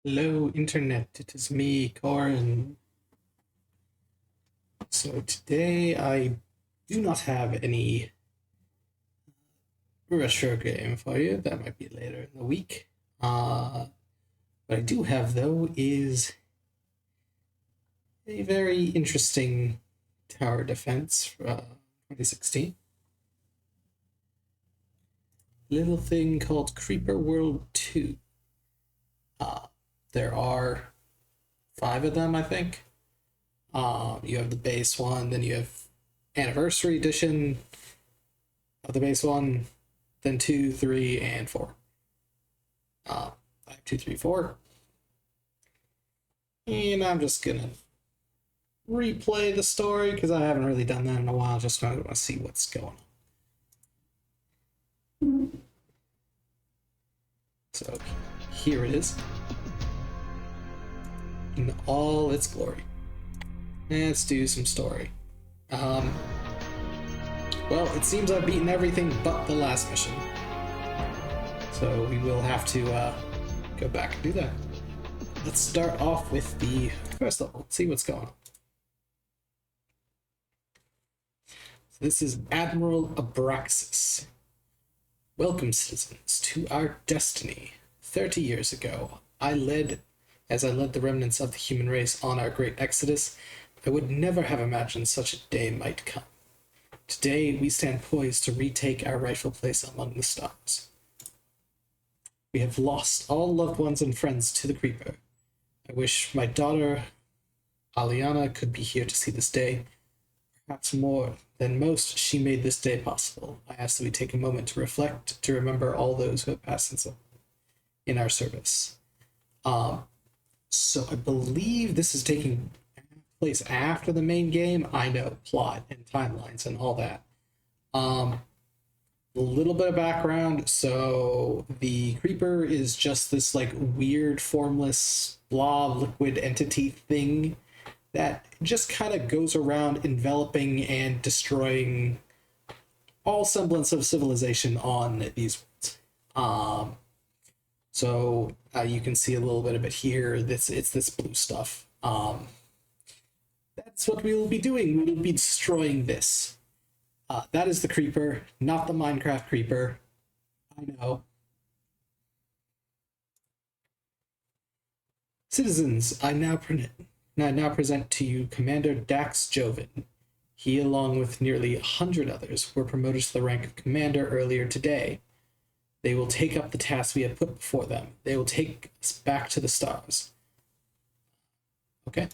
Hello, Internet. It is me, Corin. So today I do not have any retro game for you. That might be later in the week. What I do have, though, is a very interesting tower defense from 2016. Little thing called Creeper World 2. There are 5 of them, I think. You have the base one, then you have Anniversary Edition of the base one, then 2, 3, and 4. I have 2, 3, 4. And I'm just gonna replay the story because I haven't really done that in a while. Just want to see what's going on. So here it is in all its glory. Let's do some story. Well, it seems I've beaten everything but the last mission. So we will have to go back and do that. Let's start off with the first level. Let's see what's going on. So this is Admiral Abraxas. Welcome, citizens, to our destiny. 30 years ago, as I led the remnants of the human race on our great exodus, I would never have imagined such a day might come. Today, we stand poised to retake our rightful place among the stars. We have lost all loved ones and friends to the Creeper. I wish my daughter, Aliana, could be here to see this day. Perhaps more than most, she made this day possible. I ask that we take a moment to reflect, to remember all those who have passed in our service. So I believe this is taking place after the main game. I know, plot and timelines and all that. A little bit of background. So the Creeper is just this like weird formless blob liquid entity thing that just kind of goes around enveloping and destroying all semblance of civilization on these worlds. So you can see a little bit of it here. It's this blue stuff. That's what we will be doing. We will be destroying this. That is the Creeper, not the Minecraft Creeper. I know. Citizens, I now present to you Commander Dax Joven. He, along with nearly 100 others, were promoted to the rank of Commander earlier today. They will take up the task we have put before them. They will take us back to the stars. Okay.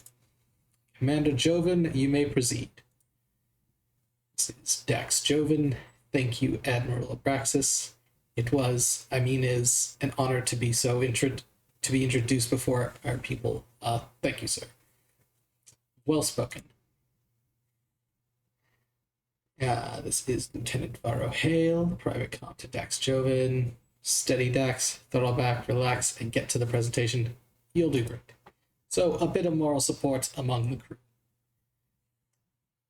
Commander Joven, you may proceed. This is Dax Joven. Thank you, Admiral Abraxas. Is an honor to be introduced before our people. Thank you, sir. Well spoken. This is Lieutenant Varro Hale, Private Comm to Dax Joven. Steady, Dax. Throttle back, relax, and get to the presentation. You'll do great. So, a bit of moral support among the crew.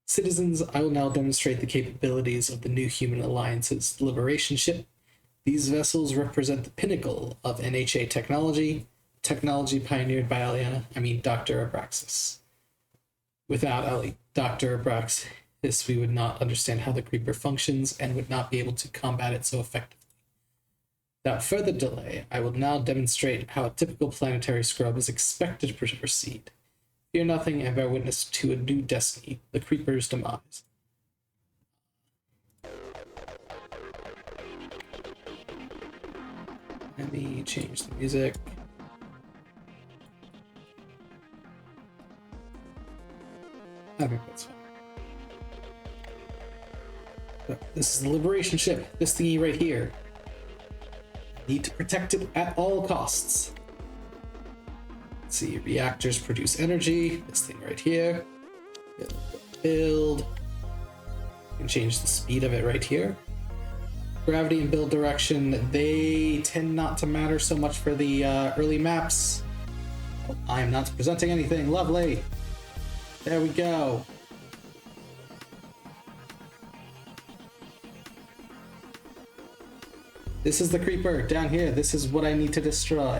Citizens, I will now demonstrate the capabilities of the New Human Alliance's Liberation Ship. These vessels represent the pinnacle of NHA technology pioneered by Dr. Abraxas. Without Dr. Abraxas, we would not understand how the Creeper functions and would not be able to combat it so effectively. Without further delay, I will now demonstrate how a typical planetary scrub is expected to proceed. Fear nothing and bear witness to a new destiny, the Creeper's demise. Let me change the music. I think that's fine. So, this is the Liberation Ship, this thingy right here. Need to protect it at all costs. Let's see, reactors produce energy. This thing right here. Build. You can change the speed of it right here. Gravity and build direction, they tend not to matter so much for the early maps. Oh, I'm not presenting anything. Lovely. There we go. This is the Creeper down here. This is what I need to destroy.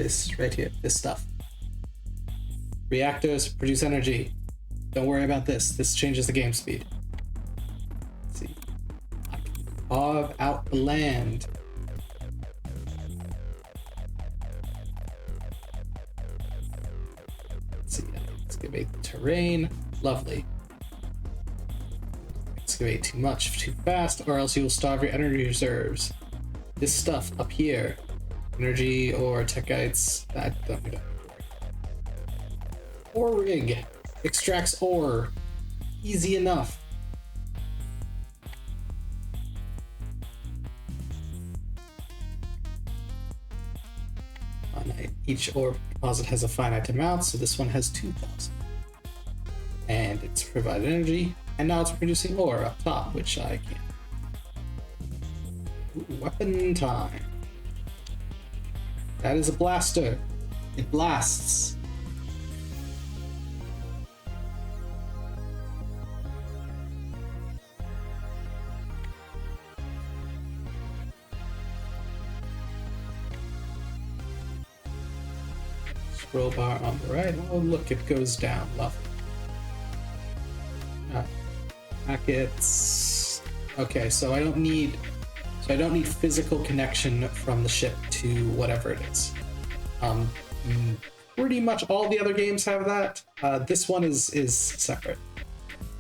This right here, this stuff. Reactors produce energy. Don't worry about this. This changes the game speed. Let's see. I can carve out the land. Let's see. Excavate the terrain. Lovely. Excavate too much, too fast, or else you will starve your energy reserves. This stuff up here. Energy or techites. That don't do that. Ore rig. Extracts ore. Easy enough. Each ore deposit has a finite amount, so this one has 2,000. And it's provided energy, and now it's producing ore up top, which I can. Ooh, weapon time. That is a blaster. It blasts. Scroll bar on the right. Oh, look, it goes down. Lovely. Packets. Okay, so I don't need physical connection from the ship to whatever it is. Pretty much all the other games have that. This one is separate.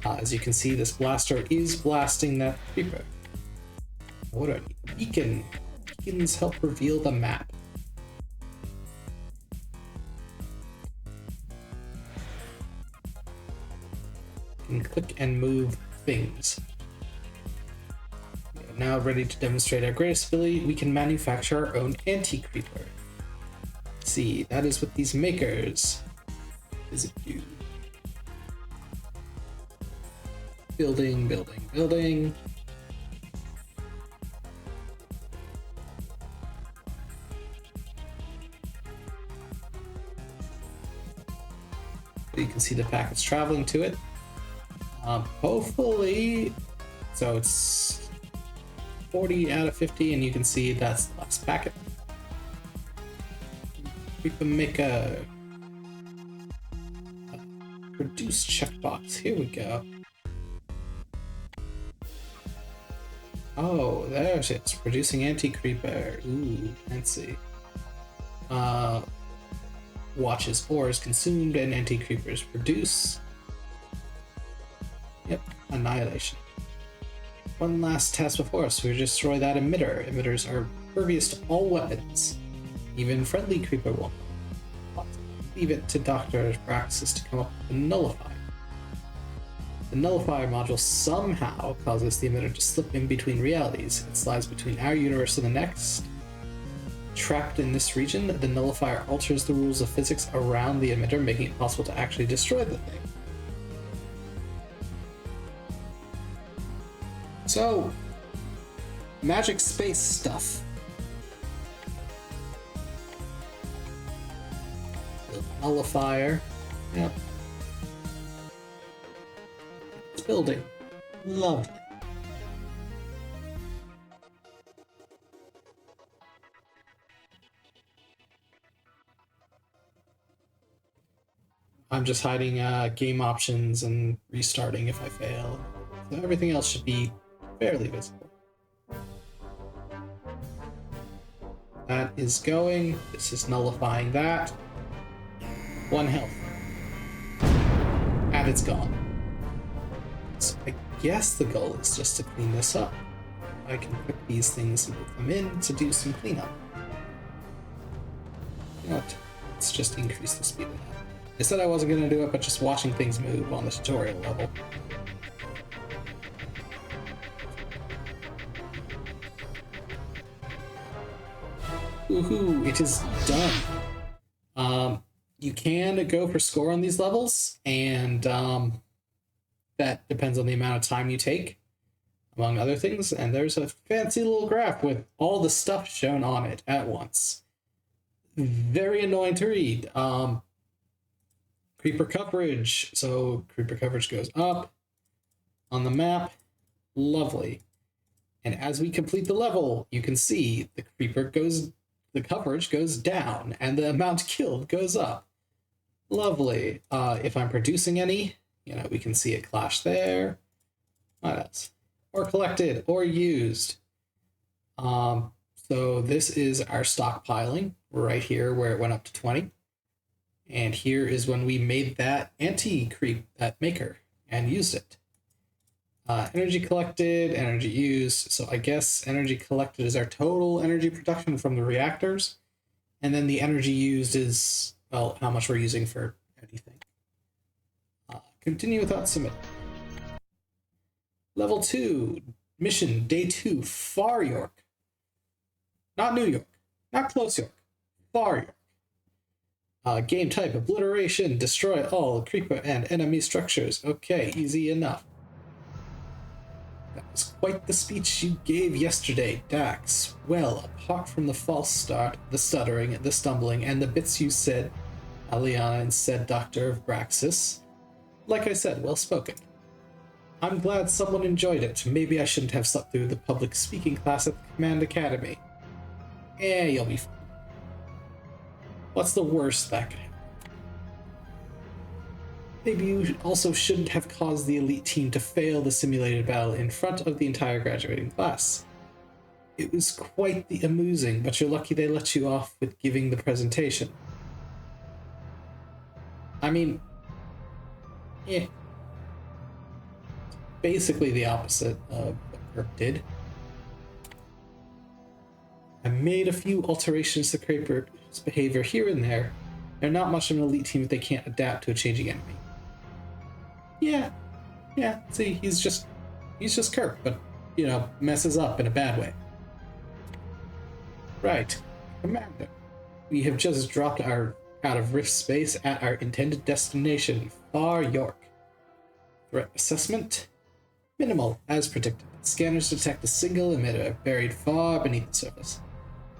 As you can see, this blaster is blasting that creeper. What a beacon. Beacons help reveal the map. You can click and move things. We are now ready to demonstrate our greatest ability. We can manufacture our own anti-creeper. See, that is what these makers. Does it do? Building, building, building. You can see the packets traveling to it. Hopefully, so it's 40 out of 50, and you can see that's the last packet. We can make a produce checkbox. Here we go. Oh, there's it. It's producing anti-creeper. Ooh, fancy. Watches ores consumed and anti-creepers produce. Yep, annihilation. One last task before us. We destroy that emitter. Emitters are pervious to all weapons. Even friendly creeper won't. Leave it to Dr. Braxis to come up with a nullifier. The nullifier module somehow causes the emitter to slip in between realities. It slides between our universe and the next. Trapped in this region, the nullifier alters the rules of physics around the emitter, making it possible to actually destroy the thing. So, magic space stuff. Nullifier. Yep. It's building. Lovely. I'm just hiding game options and restarting if I fail. So everything else should be fairly visible. That is going. This is nullifying that. 1 health. And it's gone. So I guess the goal is just to clean this up. I can put these things and put them in to do some cleanup. You know what? Let's just increase the speed of that. I said I wasn't going to do it, but just watching things move on the tutorial level. Woohoo, it is done. You can go for score on these levels, and that depends on the amount of time you take, among other things. And there's a fancy little graph with all the stuff shown on it at once. Very annoying to read. Creeper coverage. So creeper coverage goes up on the map. Lovely. And as we complete the level, you can see the creeper goes the coverage goes down and the amount killed goes up. Lovely. If I'm producing any, we can see it clash there. What else? Or collected or used. So this is our stockpiling right here where it went up to 20. And here is when we made that anti-creep, that maker, and used it. Energy collected, energy used. So I guess energy collected is our total energy production from the reactors. And then the energy used is, well, how much we're using for anything. Continue without submitting. Level 2, mission, day 2, Far York. Not New York, not Close York, Far York. Game type, obliteration, destroy all creeper and enemy structures. Okay, easy enough. That was quite the speech you gave yesterday, Dax. Well, apart from the false start, the stuttering, the stumbling, and the bits you said, Aliana and said Doctor of Braxis. Like I said, well spoken. I'm glad someone enjoyed it. Maybe I shouldn't have slept through the public speaking class at the Command Academy. You'll be fine. What's the worst that could happen? Maybe you also shouldn't have caused the elite team to fail the simulated battle in front of the entire graduating class. It was quite the amusing, but you're lucky they let you off with giving the presentation. I mean, basically the opposite of what Kirk did. I made a few alterations to Creeper's behavior here and there. They're not much of an elite team if they can't adapt to a changing enemy. Yeah, see, he's just Kirk, but, messes up in a bad way. Right, Commander. We have just dropped out of Rift space at our intended destination, Far York. Threat assessment? Minimal, as predicted. Scanners detect a single emitter buried far beneath the surface.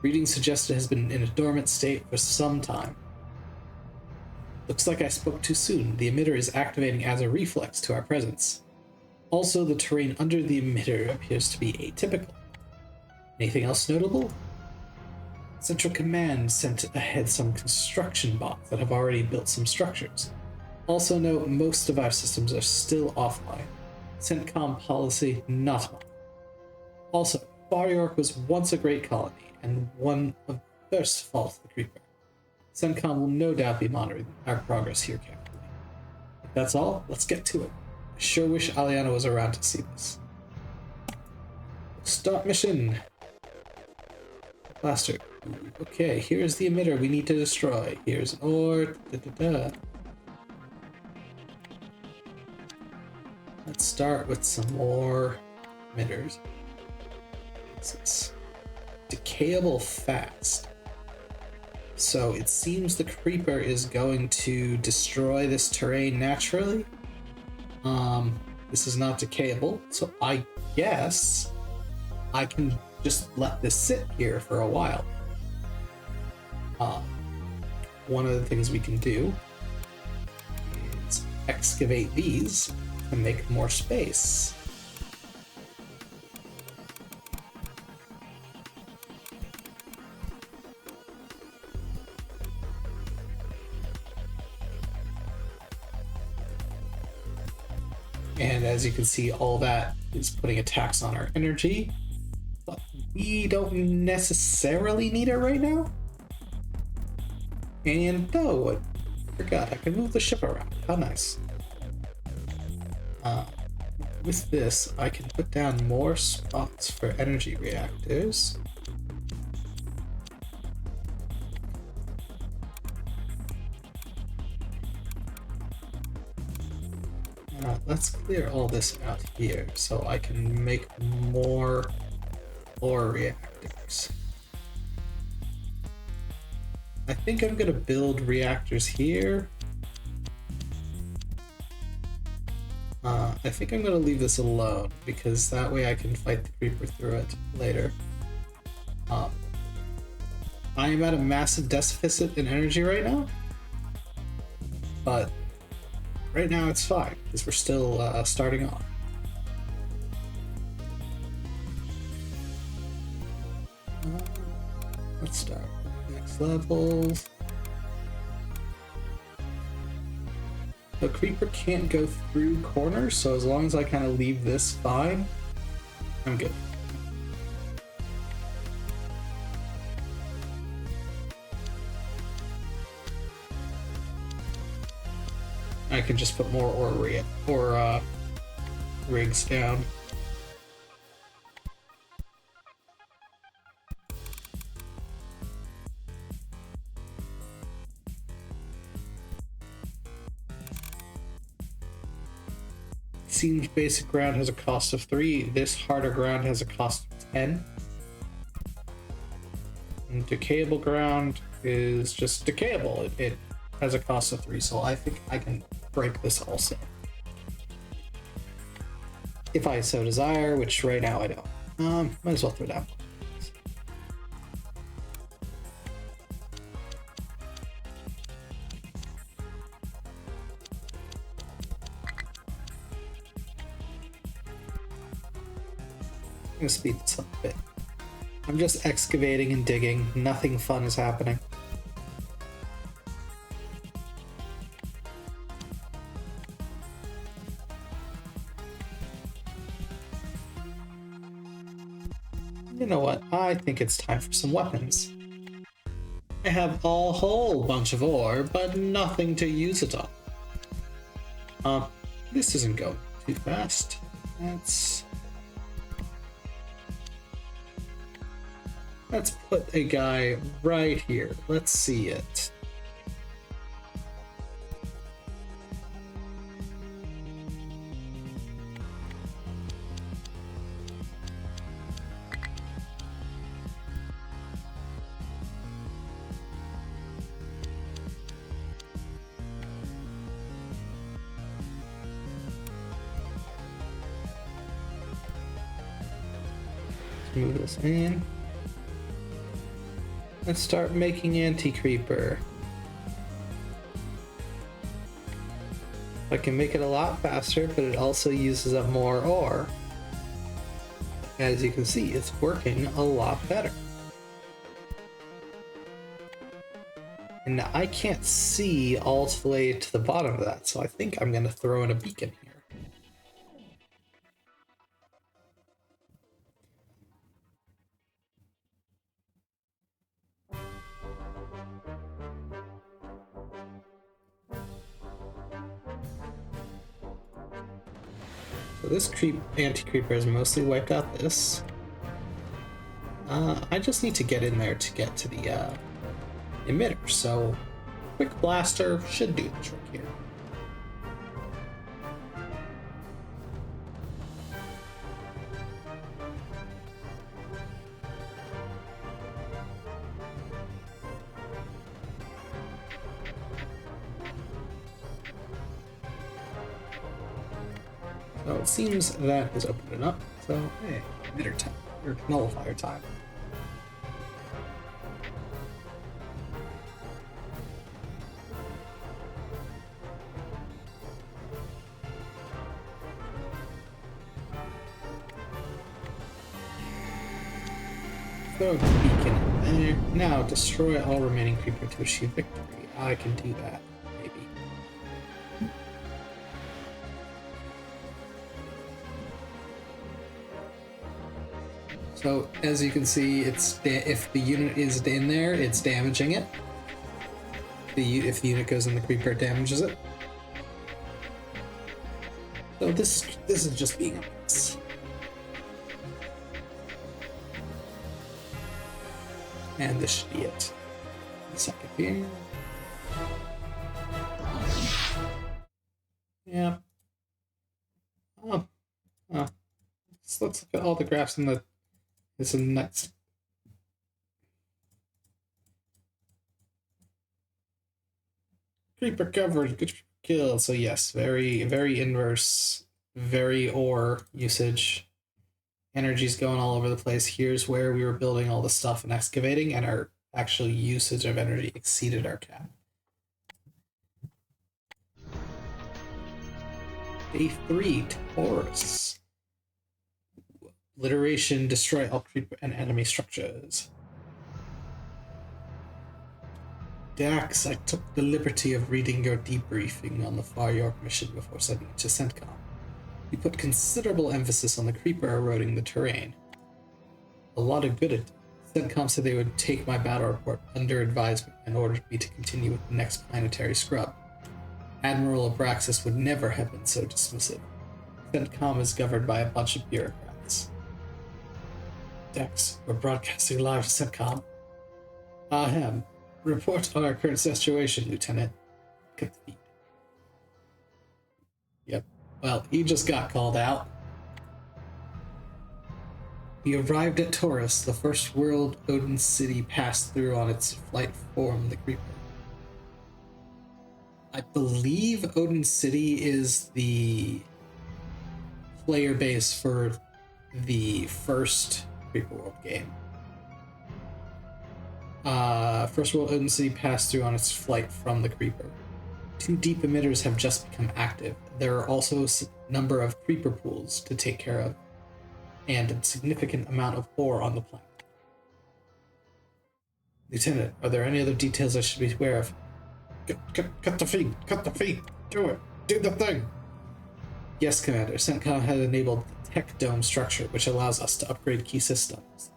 Reading suggested it has been in a dormant state for some time. Looks like I spoke too soon. The emitter is activating as a reflex to our presence. Also, the terrain under the emitter appears to be atypical. Anything else notable? Central Command sent ahead some construction bots that have already built some structures. Also note most of our systems are still offline. CENTCOM policy not mine. Also, Far York was once a great colony, and one of the first falls the Creeper. CENTCOM will no doubt be monitoring our progress here carefully. If that's all, let's get to it. I sure wish Aliana was around to see this. Start mission! Blaster. Okay, here's the emitter we need to destroy. Here's an ore. Let's start with some more emitters. It's decayable fast. So it seems the creeper is going to destroy this terrain naturally. This is not decayable, so I guess I can just let this sit here for a while. One of the things we can do is excavate these to make more space. And as you can see, all that is putting a tax on our energy, but we don't necessarily need it right now. And no, I forgot, I can move the ship around. How nice. With this, I can put down more spots for energy reactors. Let's clear all this out here so I can make more ore reactors. I think I'm gonna build reactors here. I think I'm gonna leave this alone because that way I can fight the creeper through it later. I am at a massive deficit in energy right now, but right now it's fine because we're still starting off. Let's start next levels. The creeper can't go through corners, so as long as I kind of leave this fine, I'm good. I can just put more rigs down. Seems basic ground has a cost of 3. This harder ground has a cost of 10. And decayable ground is just decayable. It has a cost of 3, so I think I can break this also, if I so desire, which right now I don't. Might as well throw down. I'm gonna speed this up a bit. I'm just excavating and digging. Nothing fun is happening. You know what? I think it's time for some weapons. I have a whole bunch of ore, but nothing to use it on. This isn't going too fast. Let's put a guy right here. Let's see it. Move this in. Let's start making anti-creeper. I can make it a lot faster, but it also uses up more ore. As you can see, it's working a lot better. And I can't see all the way to the bottom of that, so I think I'm going to throw in a beacon here. So this anti-creeper has mostly wiped out this. I just need to get in there to get to the emitter, so quick blaster should do the trick here. So it seems that is opening up. So hey, emitter time or nullifier time. Throw a beacon in there. Now destroy all remaining creeper to achieve victory. I can do that, maybe. So as you can see, if the unit is in there, it's damaging it. If the unit goes in the creeper, it damages it. So this is just being a mess. And this should be it. A second here. Yeah. So let's look at all the graphs in the. This is next. Creeper coverage, good kill. So yes, very inverse, very ore usage. Energy's going all over the place. Here's where we were building all the stuff and excavating, and our actual usage of energy exceeded our cap. Day 3, Taurus. Obliteration, destroy all creeper and enemy structures. Dax, I took the liberty of reading your debriefing on the Far York mission before sending it to CENTCOM. You put considerable emphasis on the creeper eroding the terrain. A lot of good at it. CENTCOM said they would take my battle report under advisement and ordered me to continue with the next planetary scrub. Admiral Abraxas would never have been so dismissive. CENTCOM is governed by a bunch of bureaucrats. Dex, we're broadcasting live to CENTCOM. Ahem. Report on our current situation, Lieutenant. Cut the feed. Yep. Well, he just got called out. We arrived at Taurus, the first world Odin city passed through on its flight from the Creeper. I believe Odin City is the player base for the first Creeper World game. First world Odin City passed through on its flight from the Creeper. 2 deep emitters have just become active. There are also a number of Creeper pools to take care of, and a significant amount of ore on the planet. Lieutenant, are there any other details I should be aware of? Cut the feed! Cut the feed! Do it! Do the thing! Yes, Commander. CENTCOM has enabled the Tech Dome structure, which allows us to upgrade key systems.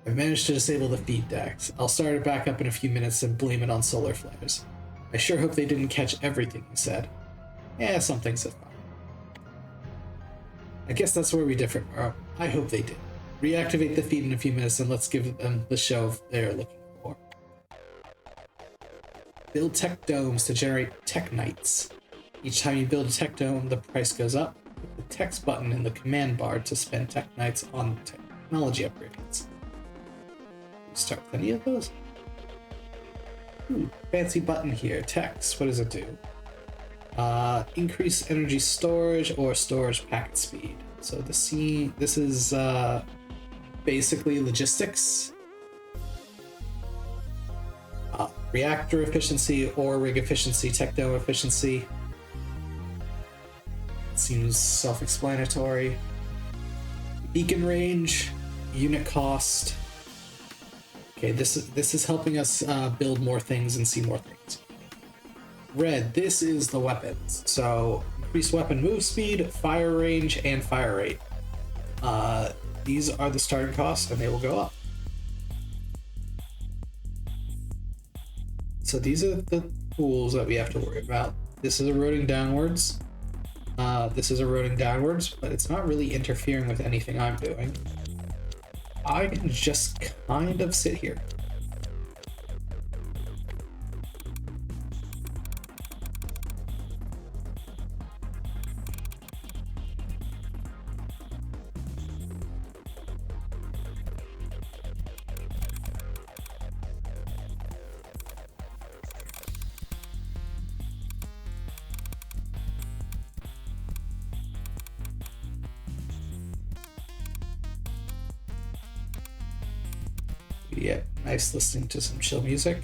I've managed to disable the feed, Dax. I'll start it back up in a few minutes and blame it on solar flares. I sure hope they didn't catch everything you said. Yeah, some things have fine. I guess that's where we differ, Maro. I hope they did. Reactivate the feed in a few minutes and let's give them the show they're looking for. Build tech domes to generate tech knights. Each time you build a tech dome, the price goes up. Put the text button in the command bar to spend tech knights on technology upgrades. Start with any of those? Ooh, fancy button here. Text. What does it do? Increase energy storage or storage packet speed. So this is basically logistics. Reactor efficiency or rig efficiency, tech dome efficiency. Seems self-explanatory. Beacon range, unit cost. Okay, this is helping us build more things and see more things. Red, this is the weapons. So increase weapon move speed, fire range, and fire rate. These are the starting costs, and they will go up. So these are the pools that we have to worry about. This is eroding downwards. This is eroding downwards, but it's not really interfering with anything I'm doing. I can just kind of sit here. Yeah, nice listening to some chill music.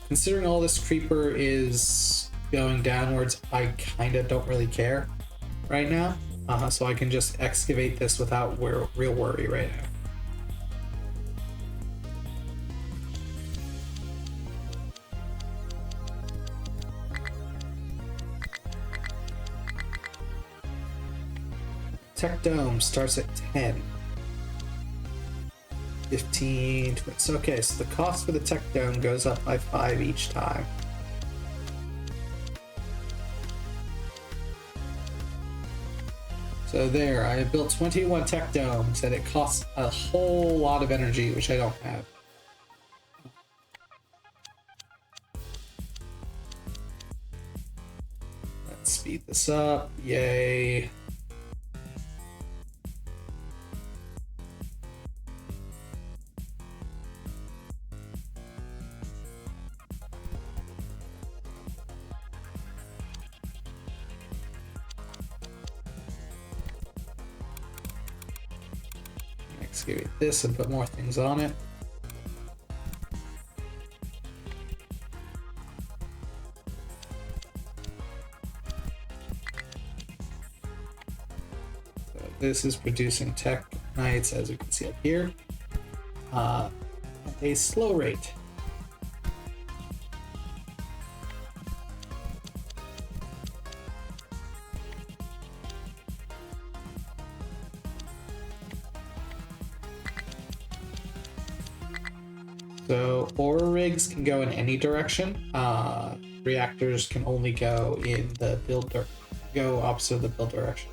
Considering all this creeper is going downwards, I kind of don't really care right now. So I can just excavate this without real worry right now. Tech Dome starts at 10. 15, 20. So, okay, so the cost for the tech dome goes up by 5 each time. So there, I have built 21 tech domes and it costs a whole lot of energy, which I don't have. Let's speed this up, yay. Excavate this and put more things on it. So this is producing tech knights, as you can see up here. a slow rate. So ore rigs can go in any direction. Reactors can only go in the go opposite of the build direction.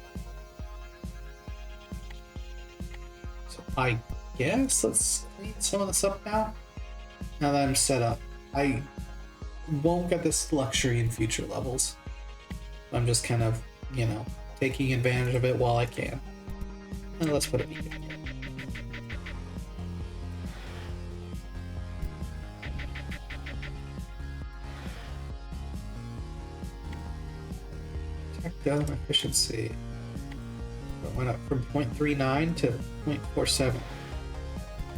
So I guess let's clean some of this up now. Now that I'm set up, I won't get this luxury in future levels. I'm just kind of, taking advantage of it while I can. And let's put a beacon in. Down efficiency. It went up from 0.39 to 0.47.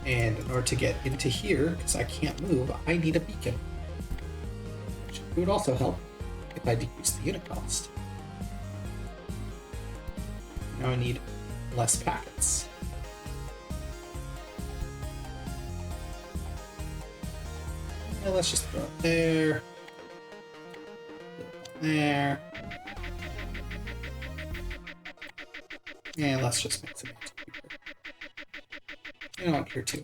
And in order to get into here, because I can't move, I need a beacon. Which would also help if I decrease the unit cost. Now I need less packets. Now let's just throw it there. There. And let's just make some anti-creeper. You know what, here too.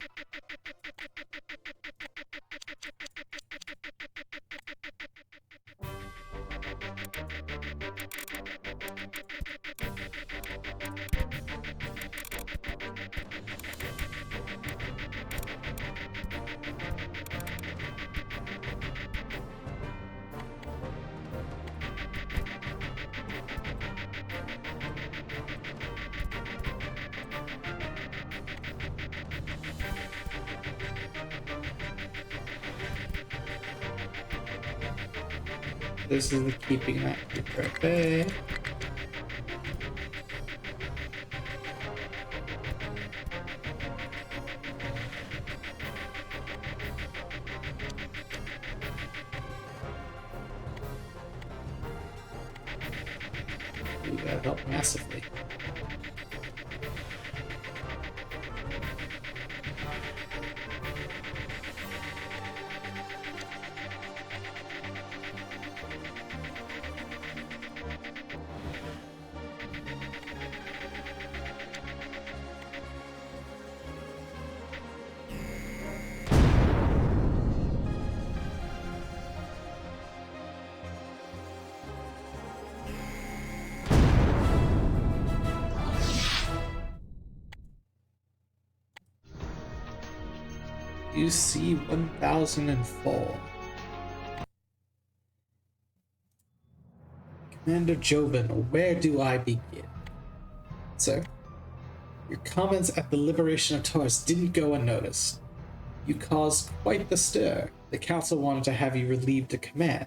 This is the keeping that creeper at bay. Ooh, that helped massively. UC 1004. Commander Joven, where do I begin? Sir, your comments at the liberation of Taurus didn't go unnoticed. You caused quite the stir. The council wanted to have you relieved of command.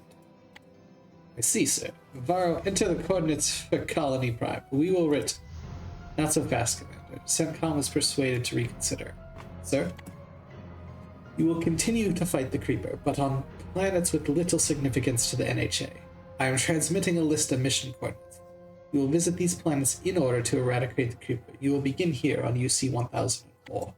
I see, sir. Varro, enter the coordinates for Colony Prime. We will writ. Not so fast, Commander. CENTCOM is persuaded to reconsider. Sir? You will continue to fight the Creeper, but on planets with little significance to the NHA. I am transmitting a list of mission coordinates. You will visit these planets in order to eradicate the Creeper. You will begin here on UC 1004.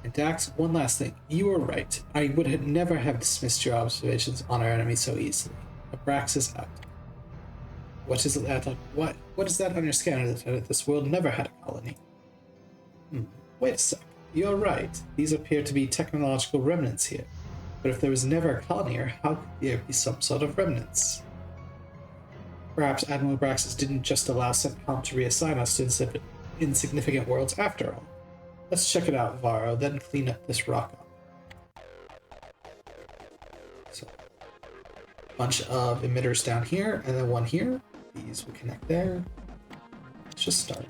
And Dax, one last thing. You were right. I would never have dismissed your observations on our enemy so easily. Abraxas out. What is that on what is that on your scanner, Lieutenant? This world never had a colony. Wait a sec. You're right. These appear to be technological remnants here. But if there was never a colony here, how could there be some sort of remnants? Perhaps Admiral Abraxas didn't just allow CENTCOM to reassign us to insignificant worlds after all. Let's check it out, Varro, then clean up this rock up. So, bunch of emitters down here, and then one here. These will connect there. Let's just start.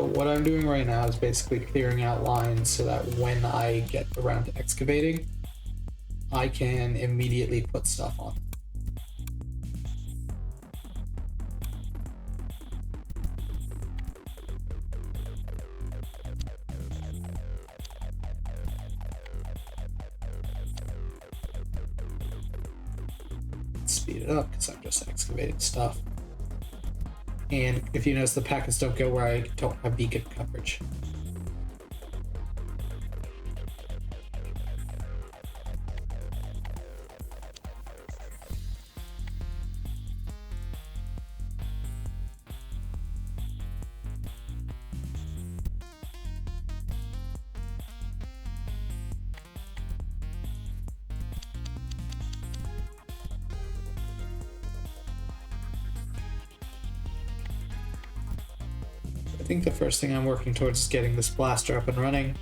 So what I'm doing right now is basically clearing out lines so that when I get around to excavating, I can immediately put stuff on. Speed it up because I'm just excavating stuff. And if you notice, the packets don't go where I don't have beacon coverage. I think the first thing I'm working towards is getting this blaster up and running.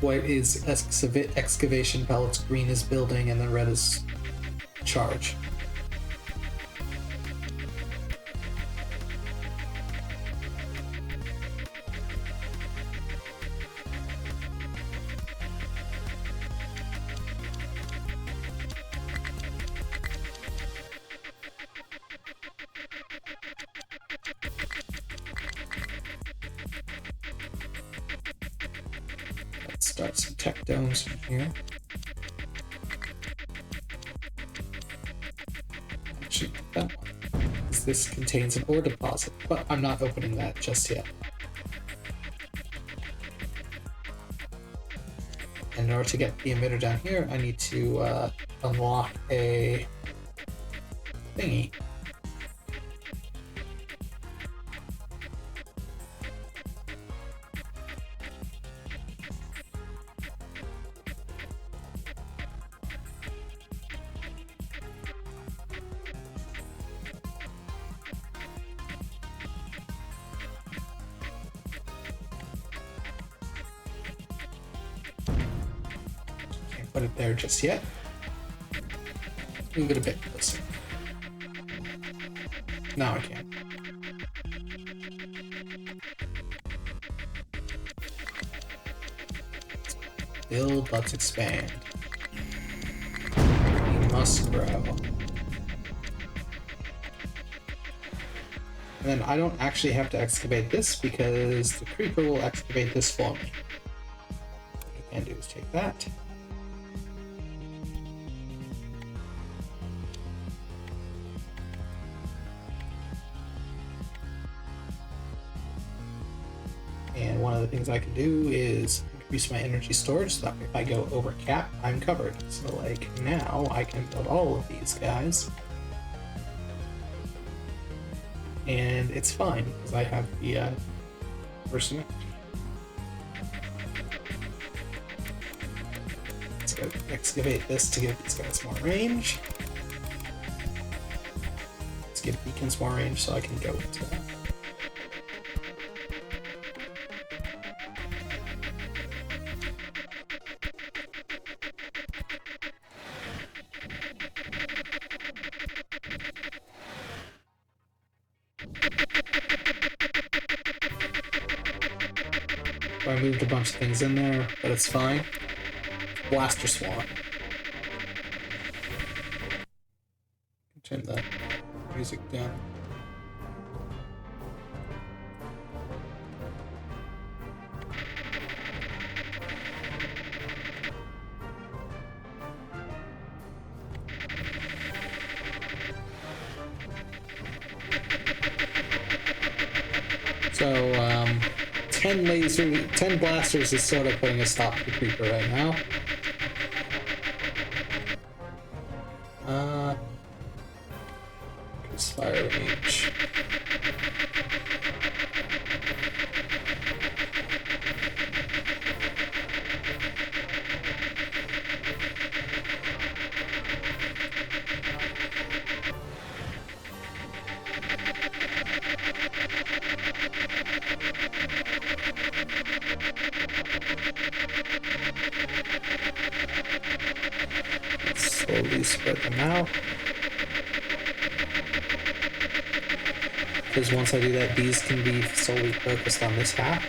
White is excavation pellets, green is building, and then red is charge. Let's start some tech domes from here. Actually, that one. This contains an ore deposit, but I'm not opening that just yet. And in order to get the emitter down here, I need to unlock a thingy. Put it there just yet. Move it a bit closer. Now I can. Build, let's expand. We must grow. And then I don't actually have to excavate this because the creeper will excavate this for me. What I can do is take that. And one of the things I can do is increase my energy storage so that if I go over cap, I'm covered. So like now I can build all of these guys. And it's fine because I have the person. Let's go excavate this to give these guys more range. Let's give beacons more range so I can go into that. I moved a bunch of things in there, but it's fine. Blaster Swan. Turn the music down. So, 10 blasters is sort of putting a stop to the creeper right now. Increase fire range. slowly spread them out. Because once I do that, these can be solely focused on this half.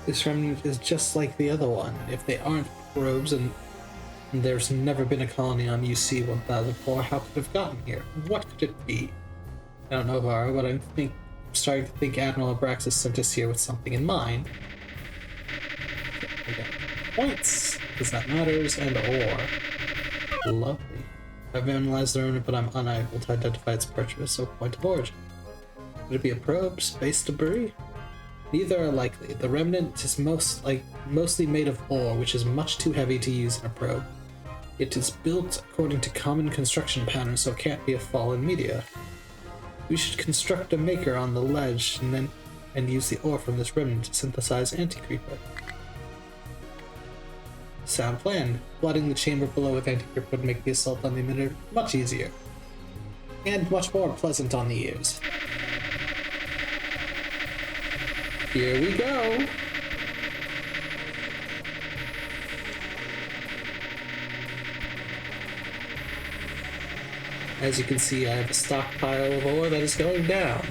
This remnant is just like the other one. If they aren't probes and there's never been a colony on UC 1004, how could it have gotten here? What could it be? I don't know, Vara, but I'm starting to think Admiral Abraxas sent us here with something in mind. Okay. Points, because that matters, and ore. Lovely. I've analyzed the remnant, but I'm unable to identify its purchase or point of origin. Could it be a probe, space debris? Neither are likely. The remnant is mostly made of ore, which is much too heavy to use in a probe. It is built according to common construction patterns, so it can't be a fallen meteor. We should construct a maker on the ledge and use the ore from this remnant to synthesize anti-creeper. Sound plan. Flooding the chamber below with anti-creeper would make the assault on the emitter much easier. And much more pleasant on the ears. Here we go! As you can see, I have a stockpile of ore that is going down.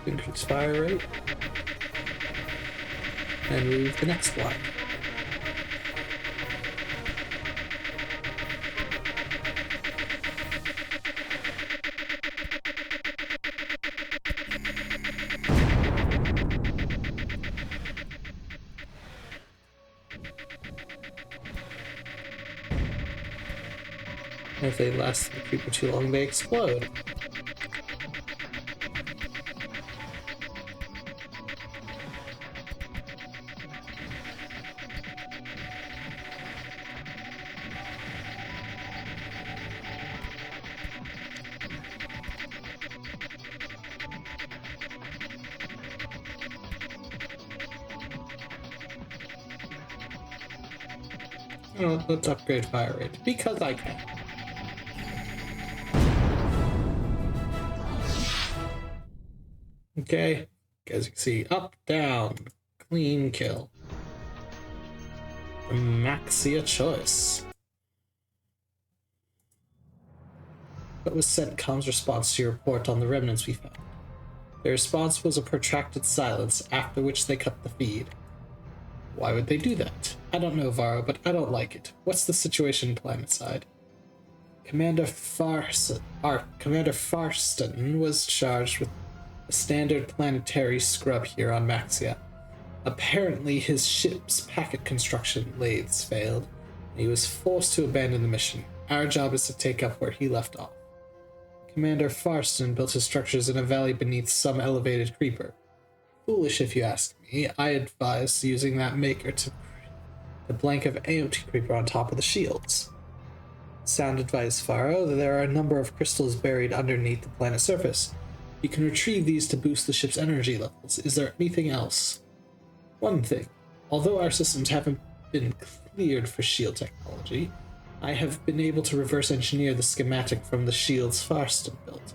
Increase fire rate. And move the next block. If they last the creeper too long, they explode. Oh, let's upgrade fire rate, because I can. Okay, as you can see, up, down, clean kill. Maxia choice. What was CENTCOM's response to your report on the remnants we found? Their response was a protracted silence, after which they cut the feed. Why would they do that? I don't know, Varro, but I don't like it. What's the situation planet side? Commander Farston was charged with a standard planetary scrub here on Maxia. Apparently his ship's packet construction lathes failed, and he was forced to abandon the mission. Our job is to take up where he left off. Commander Farston built his structures in a valley beneath some elevated creeper. Foolish if you ask me. I advise using that maker to blank of anti-creeper on top of the shields. Sound advice, Faro. There are a number of crystals buried underneath the planet's surface. You can retrieve these to boost the ship's energy levels. Is there anything else? One thing. Although our systems haven't been cleared for shield technology, I have been able to reverse engineer the schematic from the shields Farston built.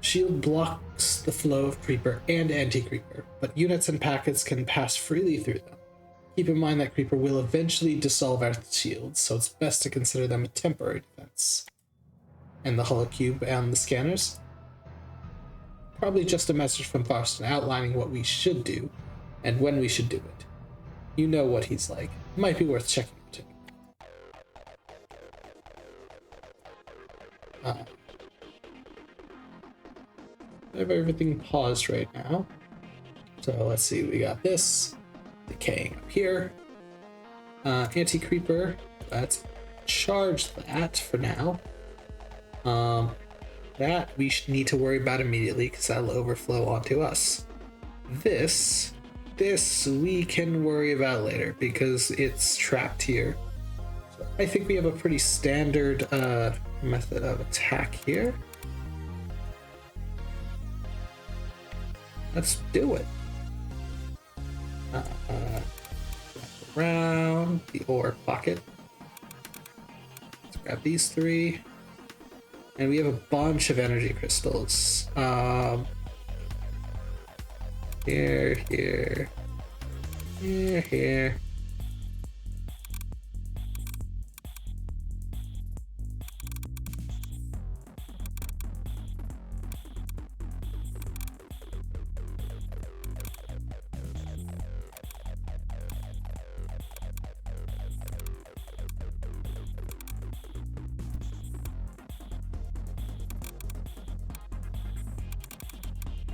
Shield blocks the flow of creeper and anti-creeper, but units and packets can pass freely through them. Keep in mind that creeper will eventually dissolve our shields, so it's best to consider them a temporary defense. And the holocube and the scanners? Probably just a message from Farston outlining what we should do, and when we should do it. You know what he's like. Might be worth checking out too. I have everything paused right now. So let's see, we got this. Decaying up here. Anti-creeper, let's charge that for now. That we need to worry about immediately because that'll overflow onto us. This we can worry about later because it's trapped here. So I think we have a pretty standard method of attack here. Let's do it. Around the ore pocket. Let's grab these 3. And we have a bunch of energy crystals. Here.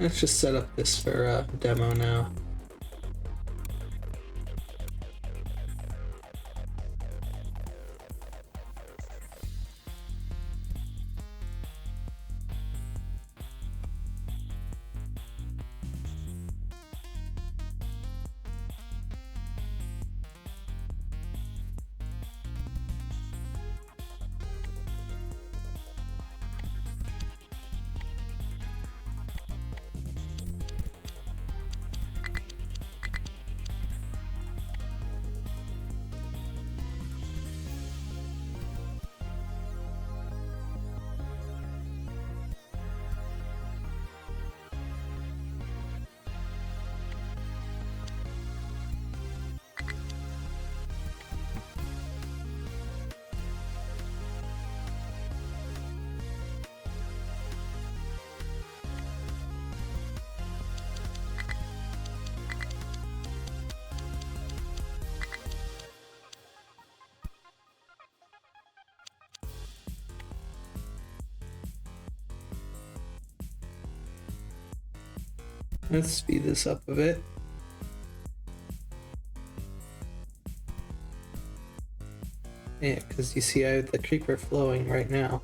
Let's just set up this for a demo now. Let's speed this up a bit. Yeah, because you see I have the creeper flowing right now.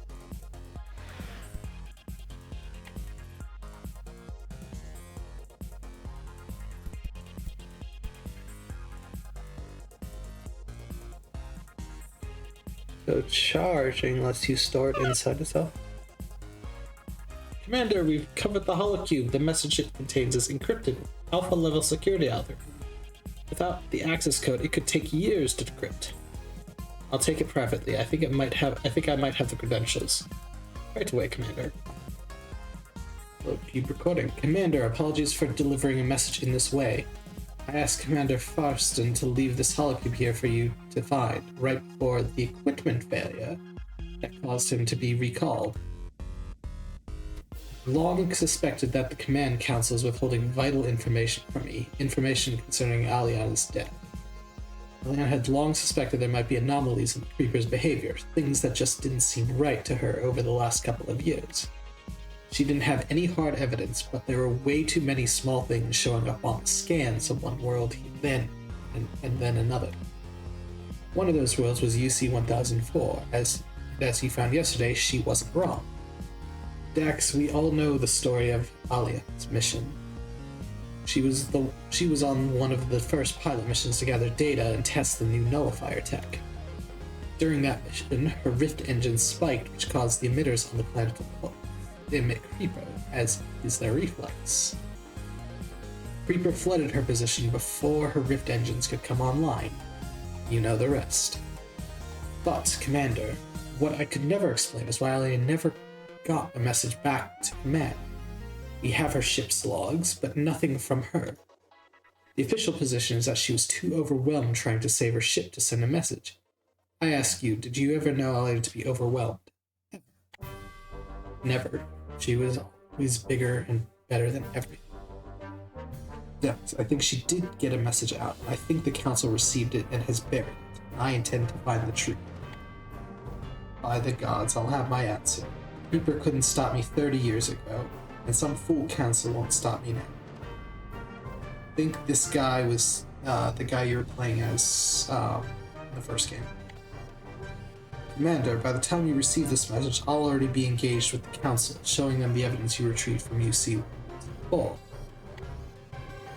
So charging lets you store it inside itself. Commander, we've covered the holocube. The message it contains is encrypted. Alpha level security algorithm. Without the access code, it could take years to decrypt. I'll take it privately. I think I might have the credentials. Right away, Commander. We'll keep recording. Commander, apologies for delivering a message in this way. I asked Commander Farston to leave this holocube here for you to find, right before the equipment failure that caused him to be recalled. Long suspected that the Command Council is withholding vital information from me, information concerning Aliana's death. Aliana had long suspected there might be anomalies in the Creeper's behavior, things that just didn't seem right to her over the last couple of years. She didn't have any hard evidence, but there were way too many small things showing up on the scans of one world and then another. One of those worlds was UC-1004. As you found yesterday, she wasn't wrong. Dax, we all know the story of Aliana's mission. She was on one of the first pilot missions to gather data and test the new nullifier tech. During that mission, her rift engine spiked, which caused the emitters on the planet to emit Creeper, as is their reflex. Creeper flooded her position before her rift engines could come online. You know the rest. But, Commander, what I could never explain is why Aliana never got a message back to command. We have her ship's logs, but nothing from her. The official position is that she was too overwhelmed trying to save her ship to send a message. I ask you, did you ever know Aliana to be overwhelmed? Never. She was always bigger and better than everything. Yes, I think she did get a message out. I think the council received it and has buried it. I intend to find the truth. By the gods, I'll have my answer. Creeper couldn't stop me 30 years ago, and some fool council won't stop me now. I think this guy was the guy you were playing as in the first game. Commander, by the time you receive this message, I'll already be engaged with the council, showing them the evidence you retrieved from UC. Oh.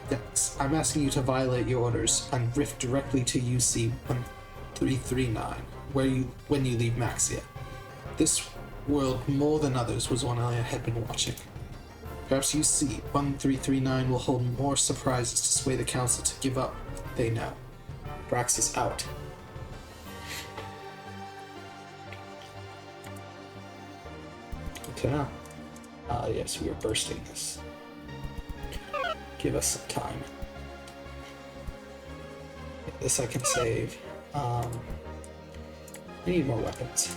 Dex, I'm asking you to violate your orders and rift directly to UC 1339. when you leave Maxia. This world, more than others, was one I had been watching. Perhaps you see, 1339 will hold more surprises to sway the Council to give up what they know. Braxis out. Okay. Yes, we are bursting this. Give us some time. This I can save. I need more weapons.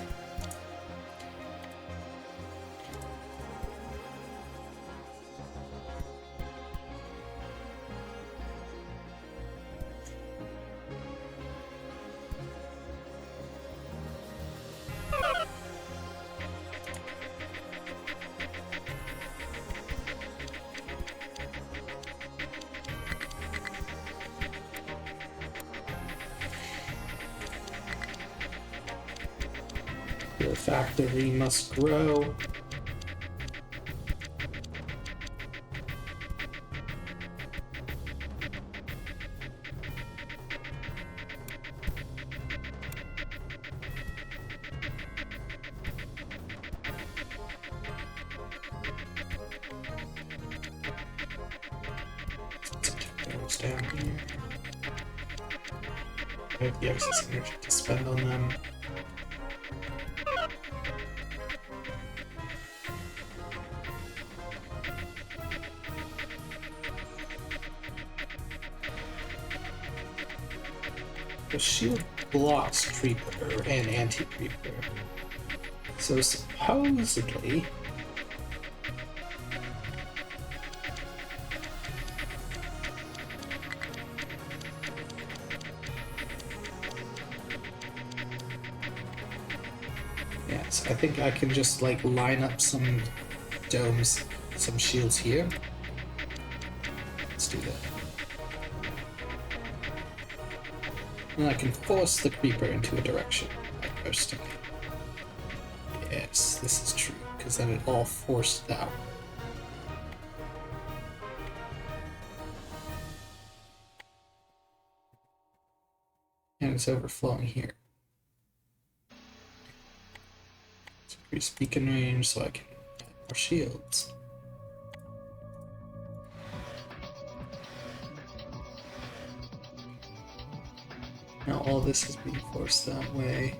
The factory must grow. Let's down here. I have the excess energy to spend on them. The shield blocks Creeper and Anti-Creeper. So supposedly... Yes, I think I can just like line up some domes, some shields here. Let's do that. And I can force the Creeper into a direction by bursting it. Yes, this is true, because then it all forced out. And it's overflowing here. Let's increase beacon range so I can add more shields. Now all this is being forced that way.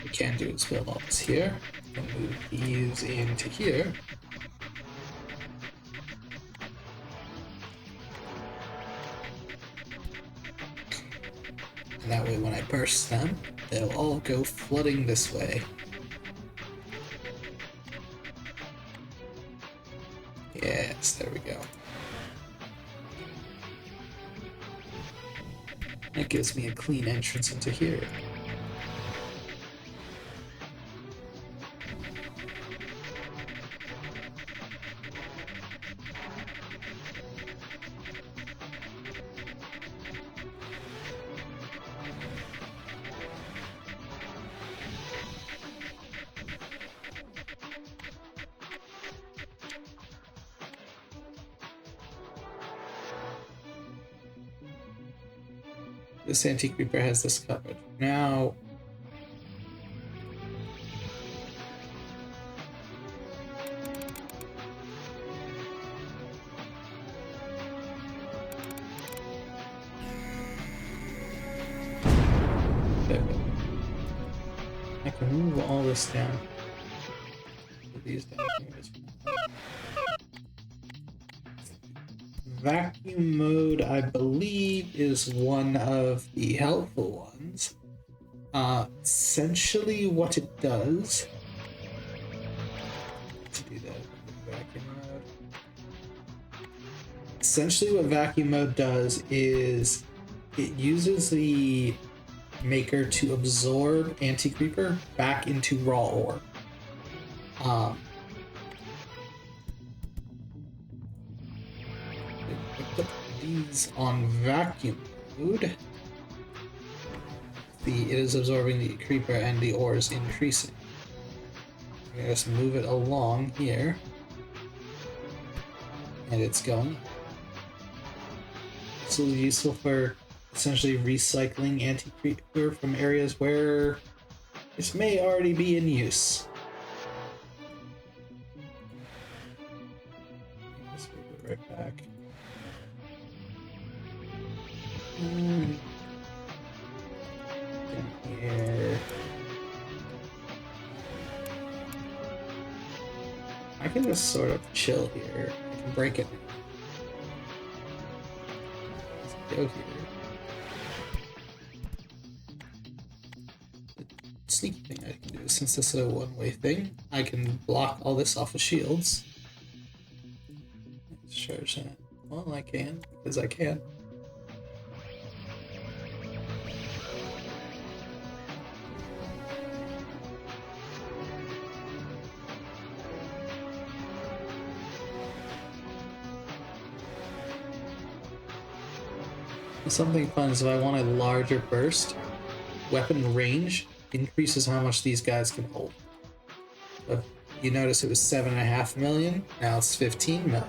We can do is build all this here, and move these into here. And that way when I burst them, they'll all go flooding this way. Yes, there we go. That gives me a clean entrance into here. This Anti-Creeper has this covered. Now... I can move all this down. Move these down here as well. Vacuum mode, I believe, is one of the helpful ones. Essentially what it does... To do that, vacuum mode. Essentially what vacuum mode does is it uses the maker to absorb anti-creeper back into raw ore. Put these on vacuum mode. It is absorbing the creeper and the ore is increasing. I'm gonna just move it along here. And it's going. This will be useful for essentially recycling anti-creeper from areas where this may already be in use. Let's move it right back. Down here. I can just sort of chill here. I can break it. Let's go here. The sneaky thing I can do, since this is a one-way thing, I can block all this off of shields. Let's charge that. Well, I can, because I can. Something fun is if I want a larger burst, weapon range increases how much these guys can hold. So you notice it was 7.5 million, now it's 15 million.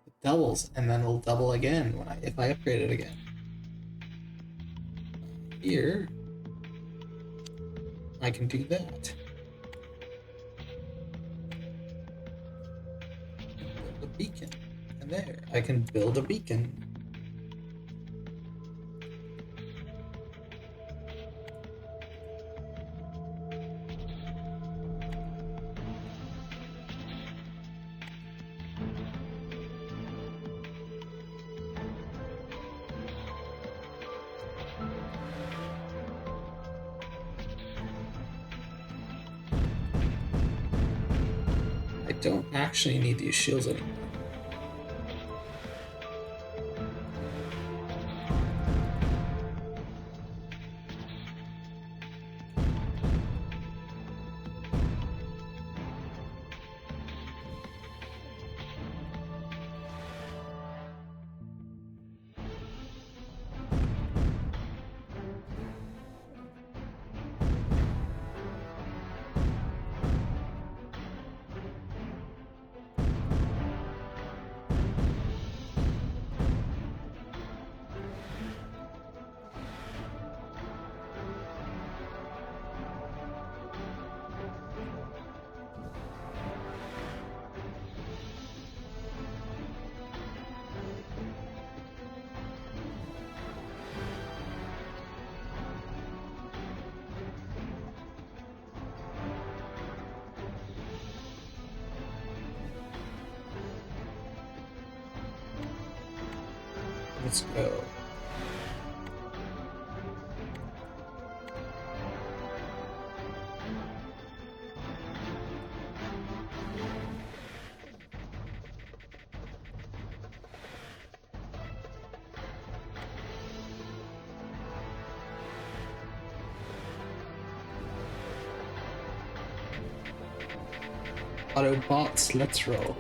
It doubles, and then it'll double again if I upgrade it again. Here, I can do that. Build a beacon, and there, I can build a beacon. I don't actually need these shields anymore. Let's go. Autobots, let's roll.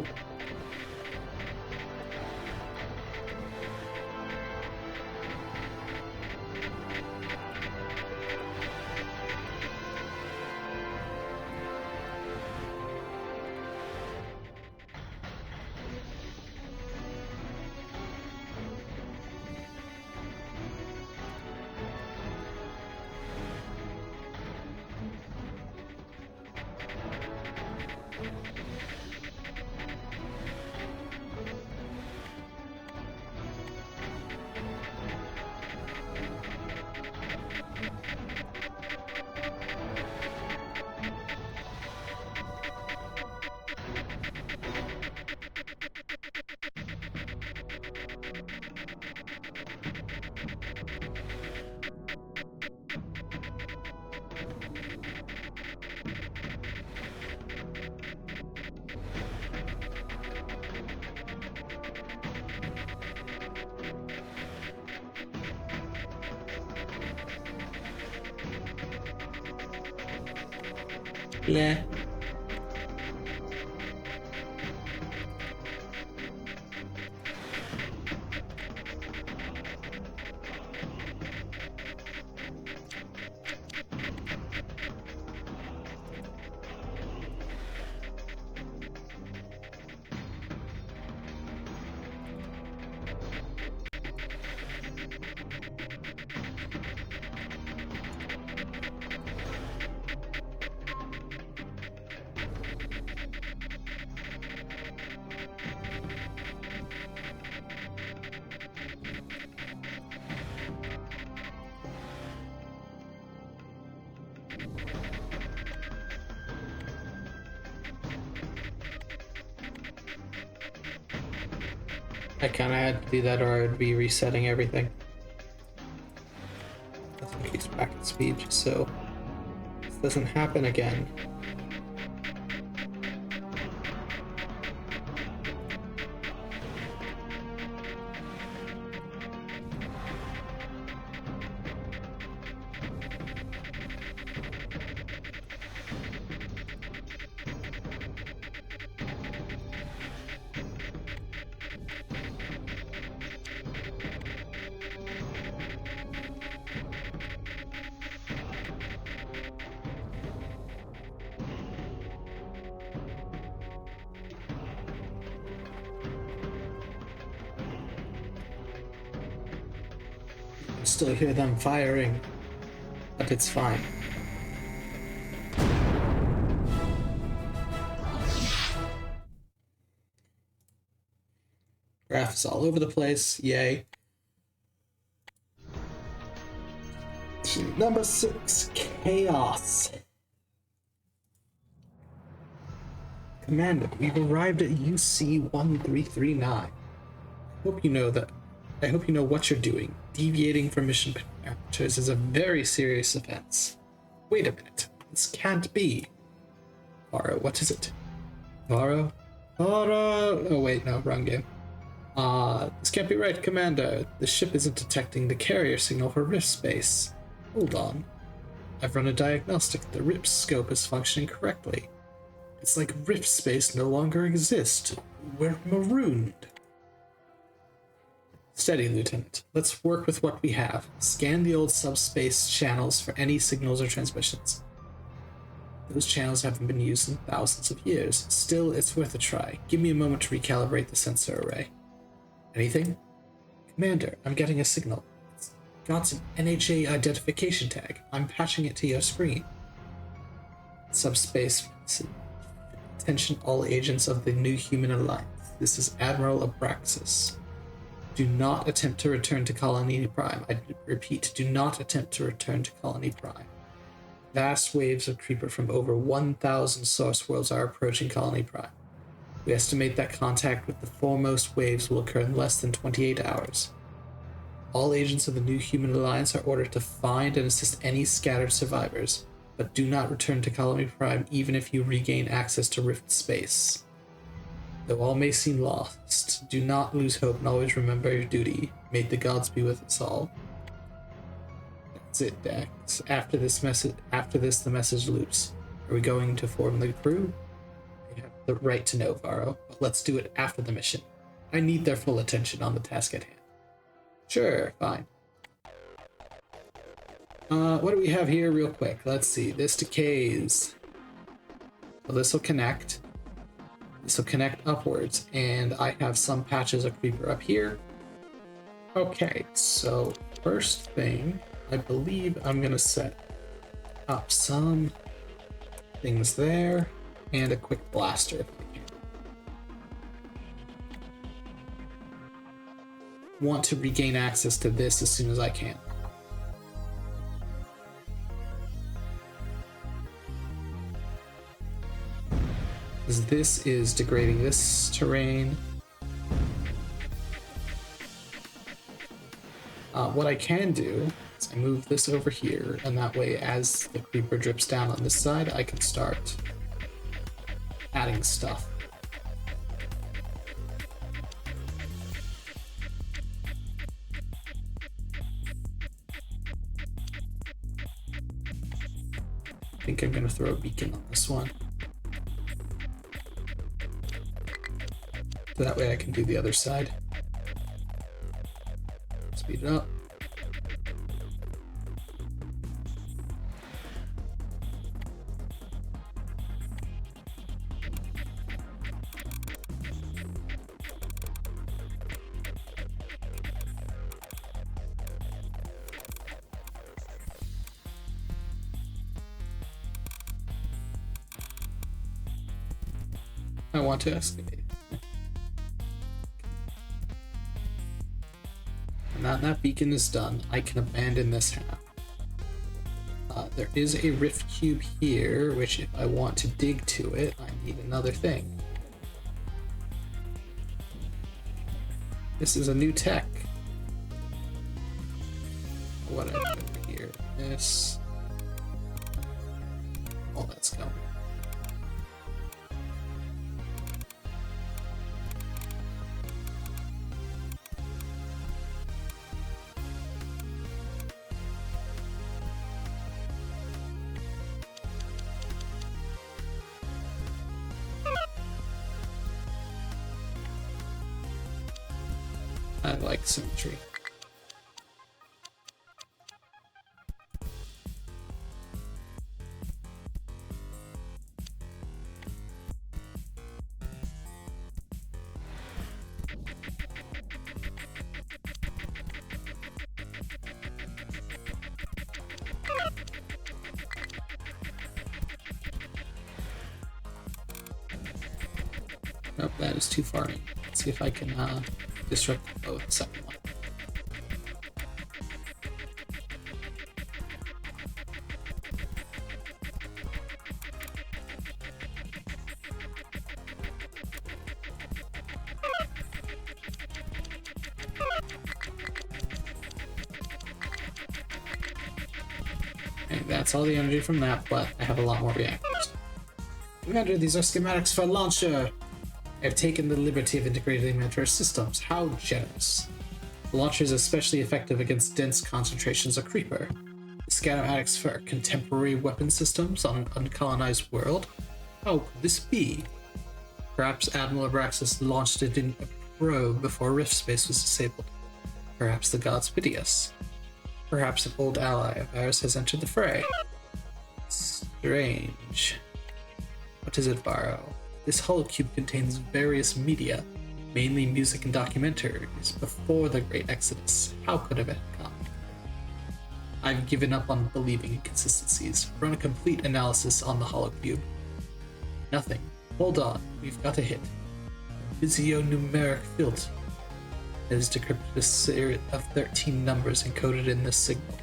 Bleh. I kind of had to do that or I'd be resetting everything. Let's increase packet speed just so this doesn't happen again. Still hear them firing, but it's fine. Graphs all over the place, yay. Number 6, Chaos. Commander, we've arrived at UC-1339. I hope you know what you're doing. Deviating from mission parameters is a very serious offense. Wait a minute. This can't be. Varo, what is it? Varo? Varo! Oh wait, no, wrong game. This can't be right, Commander. The ship isn't detecting the carrier signal for rift space. Hold on. I've run a diagnostic. The rift scope is functioning correctly. It's like rift space no longer exists. We're marooned. Steady, Lieutenant. Let's work with what we have. Scan the old subspace channels for any signals or transmissions. Those channels haven't been used in thousands of years. Still, it's worth a try. Give me a moment to recalibrate the sensor array. Anything? Commander, I'm getting a signal. It's got an NHA identification tag. I'm patching it to your screen. Subspace. Attention all agents of the New Human Alliance. This is Admiral Abraxas. Do not attempt to return to Colony Prime. I repeat, do not attempt to return to Colony Prime. Vast waves of creeper from over 1,000 source worlds are approaching Colony Prime. We estimate that contact with the foremost waves will occur in less than 28 hours. All agents of the New Human Alliance are ordered to find and assist any scattered survivors, but do not return to Colony Prime even if you regain access to Rift space. Though all may seem lost, do not lose hope and always remember your duty. May the gods be with us all. That's it, Dex. After this, the message loops. Are we going to form the crew? You have the right to know, Varo, but let's do it after the mission. I need their full attention on the task at hand. Sure, fine. What do we have here real quick? Let's see. This decays. Well, this will connect. This will connect upwards, and I have some patches of creeper up here. Okay, so first thing, I believe I'm gonna set up some things there and a quick blaster if I can. Want to regain access to this as soon as I can. Because this is degrading this terrain. What I can do is I move this over here, and that way as the creeper drips down on this side, I can start adding stuff. I think I'm gonna throw a beacon on this one. So that way I can do the other side. Speed it up. I want to excavate. And now that beacon is done, I can abandon this half. There is a rift cube here, which if I want to dig to it, I need another thing. This is a new tech. What I do over here? This. Oh, let's go. I like symmetry. Nope, that is too far in. Let's see if I can disrupt the second one. And that's all the energy from that, but I have a lot more reactors. Commander, these are schematics for a launcher. I have taken the liberty of integrating them into our systems. How generous. The launcher is especially effective against dense concentrations of creeper. The schematics for contemporary weapon systems on an uncolonized world? How could this be? Perhaps Admiral Abraxas launched it in a probe before rift space was disabled. Perhaps the gods pity us. Perhaps an old ally of ours has entered the fray. Strange. What is it, Varro? This holocube contains various media, mainly music and documentaries, before the Great Exodus. How could it have come? I've given up on believing inconsistencies. Run a complete analysis on the holocube. Nothing. Hold on, we've got a hit. Physiognomeric filter has decrypted a series of 13 numbers encoded in this signal.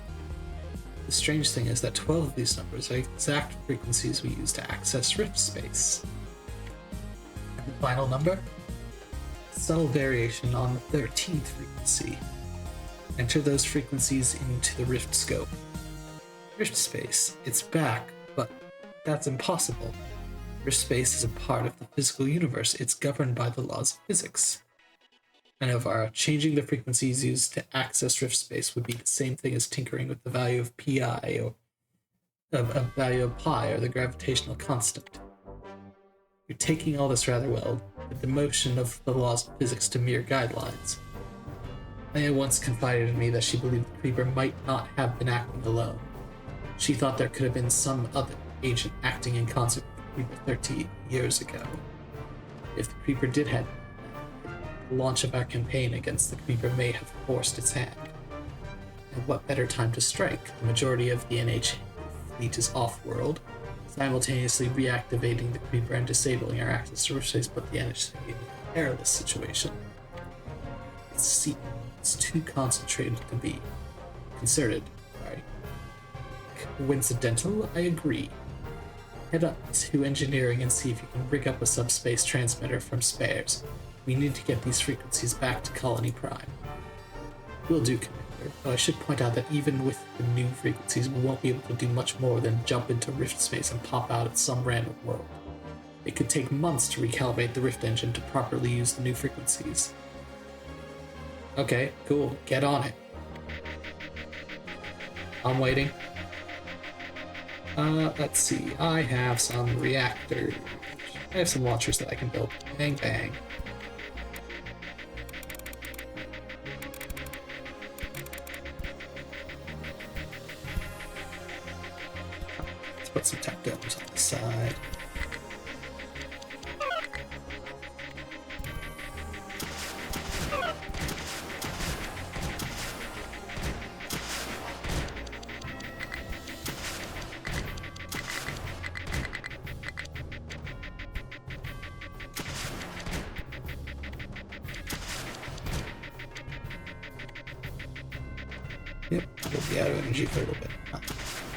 The strange thing is that 12 of these numbers are exact frequencies we use to access rift space. And the final number? Subtle variation on the 13th frequency. Enter those frequencies into the rift scope. Rift space, it's back, but that's impossible. Rift space is a part of the physical universe. It's governed by the laws of physics. And changing the frequencies used to access rift space would be the same thing as tinkering with the value of pi or a value of pi or the gravitational constant. You're taking all this rather well, the demotion of the laws of physics to mere guidelines. Leia once confided in me that she believed the Creeper might not have been acting alone. She thought there could have been some other agent acting in concert with the Creeper 30 years ago. If the Creeper did have the launch of our campaign against the Creeper may have forced its hand. And what better time to strike? The majority of the NH fleet is off-world, simultaneously reactivating the Creeper and disabling our access to space put the NH in a perilous situation. It's too concentrated to be concerted. Sorry. Coincidental? I agree. Head up to engineering and see if you can rig up a subspace transmitter from spares. We need to get these frequencies back to Colony Prime. Will do, Commander, but I should point out that even with the new frequencies, we won't be able to do much more than jump into rift space and pop out at some random world. It could take months to recalibrate the rift engine to properly use the new frequencies. Okay, cool. Get on it. I'm waiting. Let's see. I have some reactors. I have some launchers that I can build. Bang, bang. Let's put some tech domes on the side. Yep, we'll be out of energy for a little bit.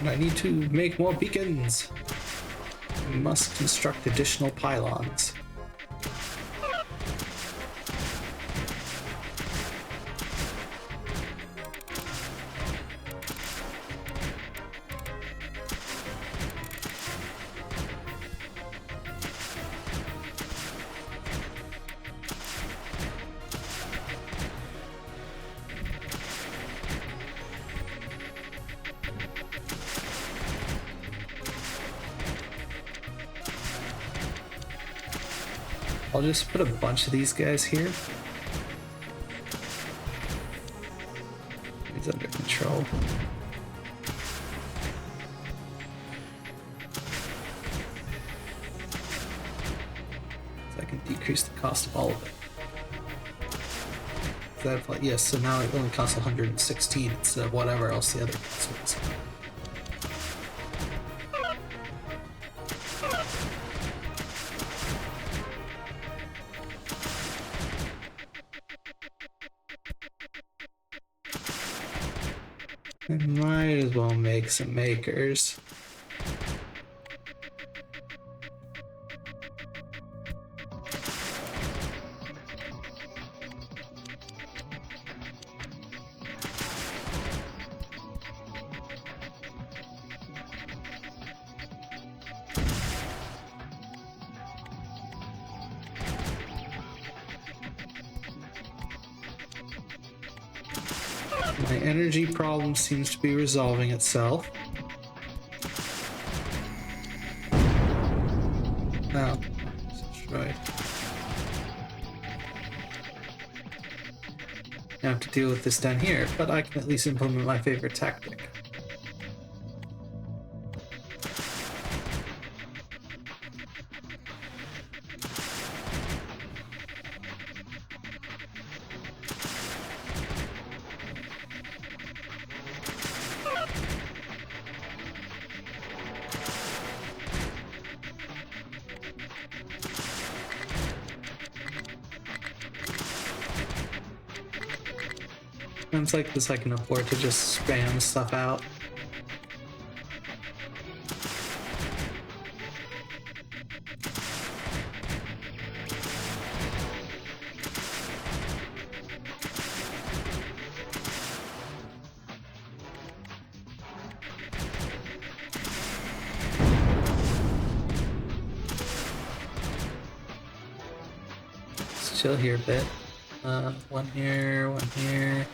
And I need to make more beacons. We must construct additional pylons. I'll just put a bunch of these guys here. He's under control. So I can decrease the cost of all of it. That, yes, so now it only costs 116 instead of whatever else the other cost was. I might as well make some makers. My energy problem seems to be resolving itself. Now, destroyed. I have to deal with this down here, but I can at least implement my favorite tactic. It's like this I can afford to just spam stuff out. Let's chill here a bit. One here, one here.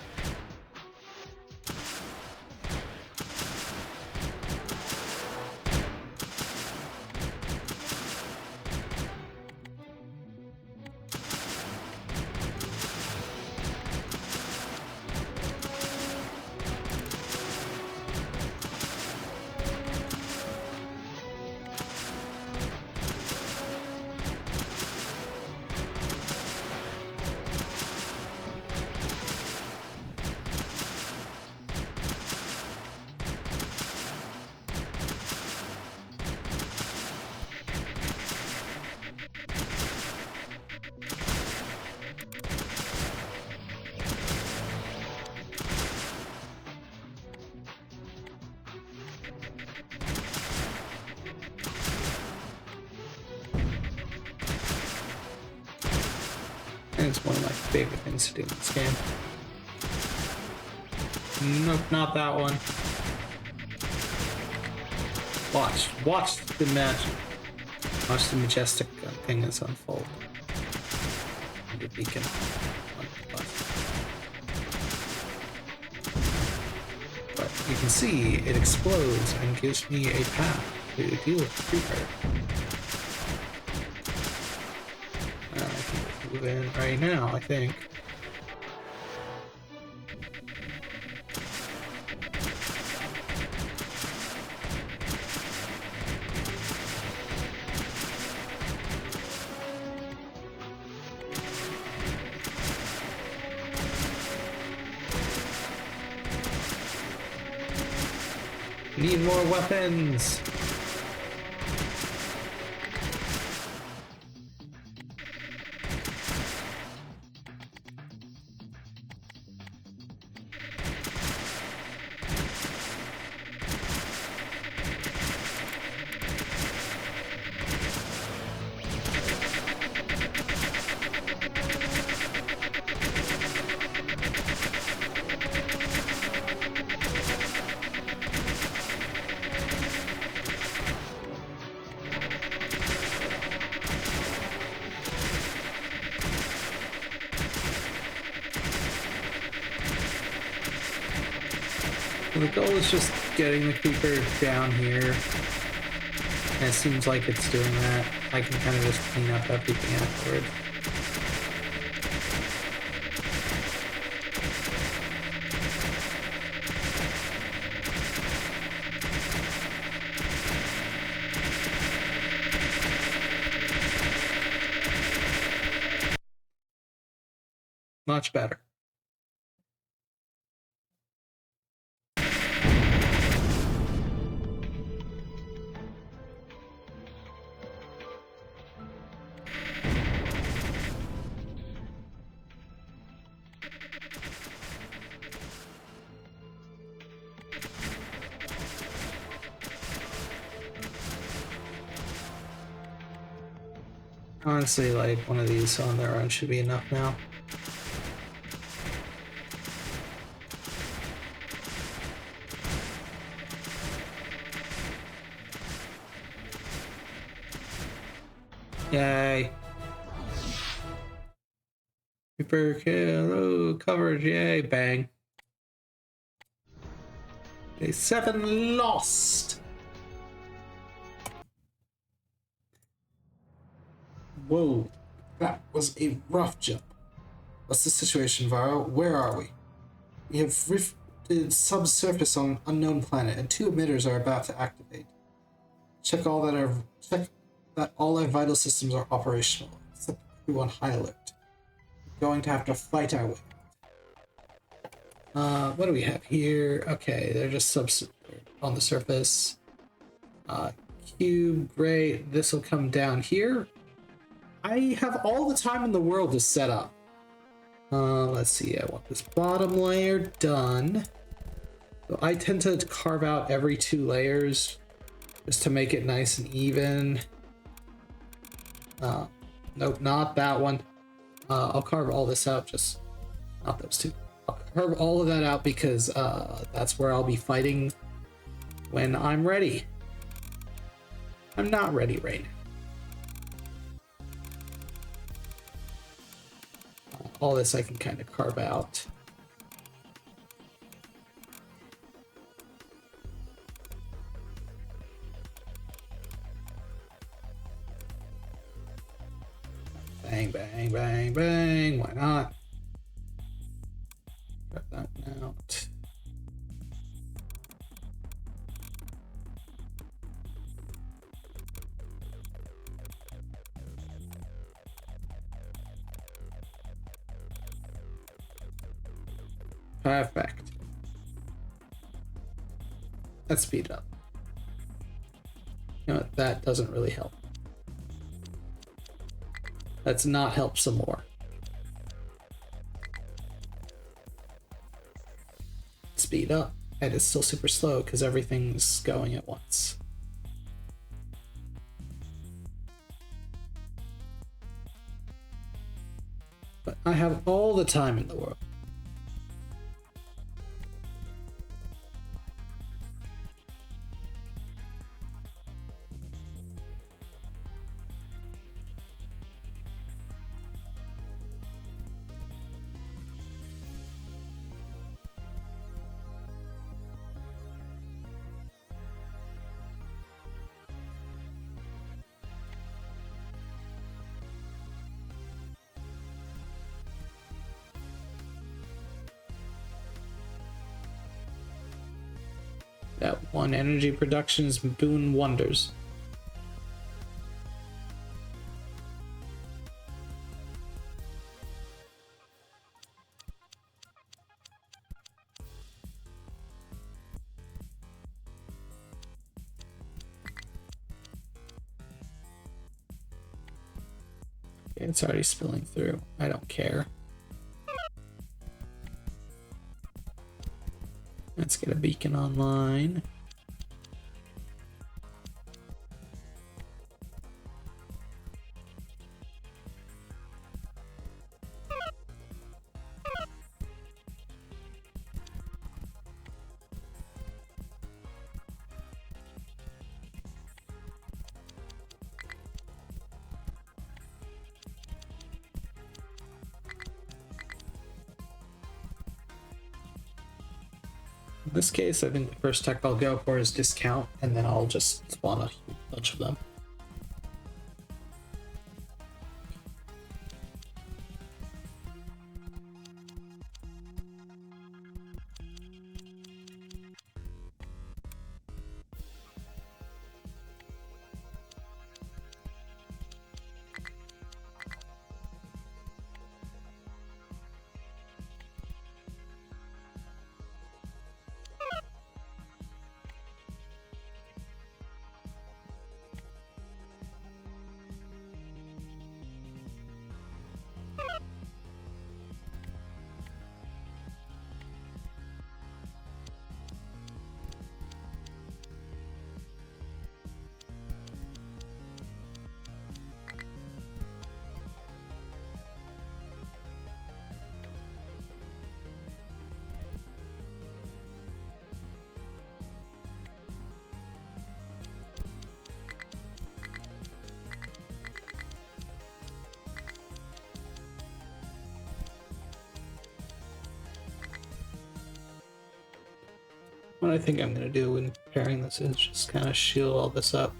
It's one of my favorite things to do in this game. Nope, not that one. Watch the magic. Watch the majestic thing that's unfold. The beacon. But you can see it explodes and gives me a path to deal with the creeper. I can just move in right now, I think. Need more weapons! The goal is just getting the creeper down here. And it seems like it's doing that. I can kind of just clean up everything afterwards. Much better. Honestly, like, one of these on their own should be enough now. Yay. Creeper kill, oh, coverage, yay, bang. Day 7 lost! Whoa, that was a rough jump. What's the situation, Varro? Where are we? We have rifted subsurface on unknown planet, and 2 emitters are about to activate. Check that all our vital systems are operational, except crew on high alert. We're going to have to fight our way. What do we have here? Okay, they're just on the surface. Cube, great. This will come down here. I have all the time in the world to set up. Let's see, I want this bottom layer done. So I tend to carve out every 2 layers just to make it nice and even. Nope, not that one. I'll carve all this out, just not those 2. I'll carve all of that out because that's where I'll be fighting when I'm ready. I'm not ready right now. All this I can kind of carve out. Bang, bang, bang, bang. Why not? Cut that one out. Perfect. Let's speed up. You know what? That doesn't really help. Let's not help some more. Speed up. And it's still super slow because everything's going at once. But I have all the time in the world. That one energy production's boon wonders. It's already spilling through. I don't care. Let's get a beacon online. In this case, I think the first tech I'll go for is discount, and then I'll just spawn a bunch of them. What I think I'm going to do in pairing this is just kind of shield all this up.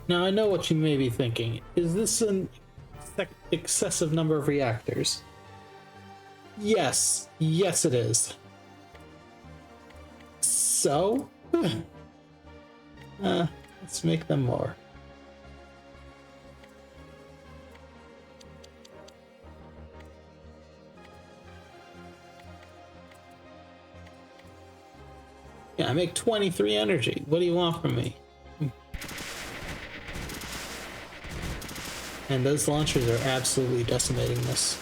Now I know what you may be thinking. Is this an excessive number of reactors? Yes. Yes, it is. So? Let's make them more. Yeah, I make 23 energy. What do you want from me? And those launchers are absolutely decimating this.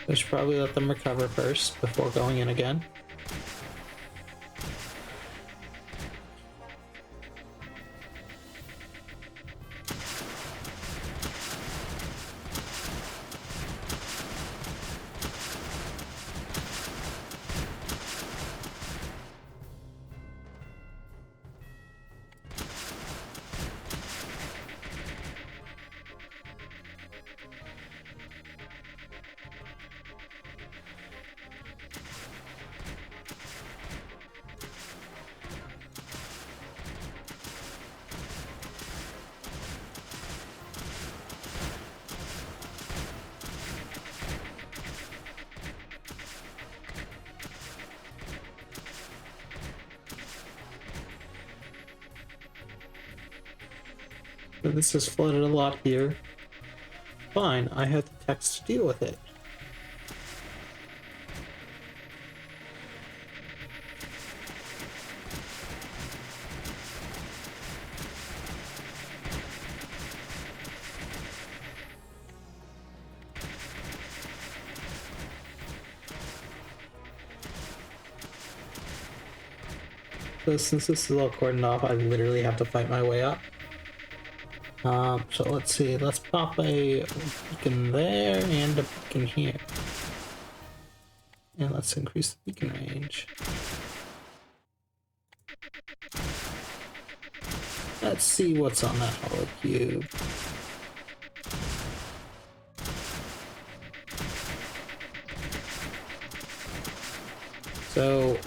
I should probably let them recover first before going in again. So this has flooded a lot here. Fine, I have the text to deal with it. So since this is all cordoned off, I literally have to fight my way up. So let's see, let's pop a beacon there and a beacon here. And let's increase the beacon range. Let's see what's on that hollow cube. So,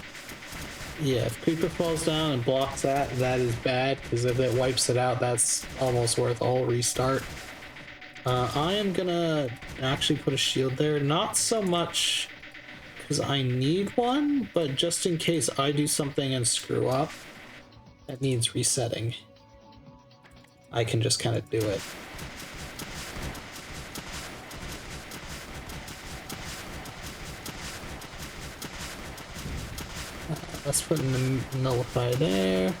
yeah, if Creeper falls down and blocks that, that is bad, because if it wipes it out, that's almost worth a whole restart. I am gonna actually put a shield there, not so much because I need one, but just in case I do something and screw up that needs resetting, I can just kind of do it. Let's put in the nullify there.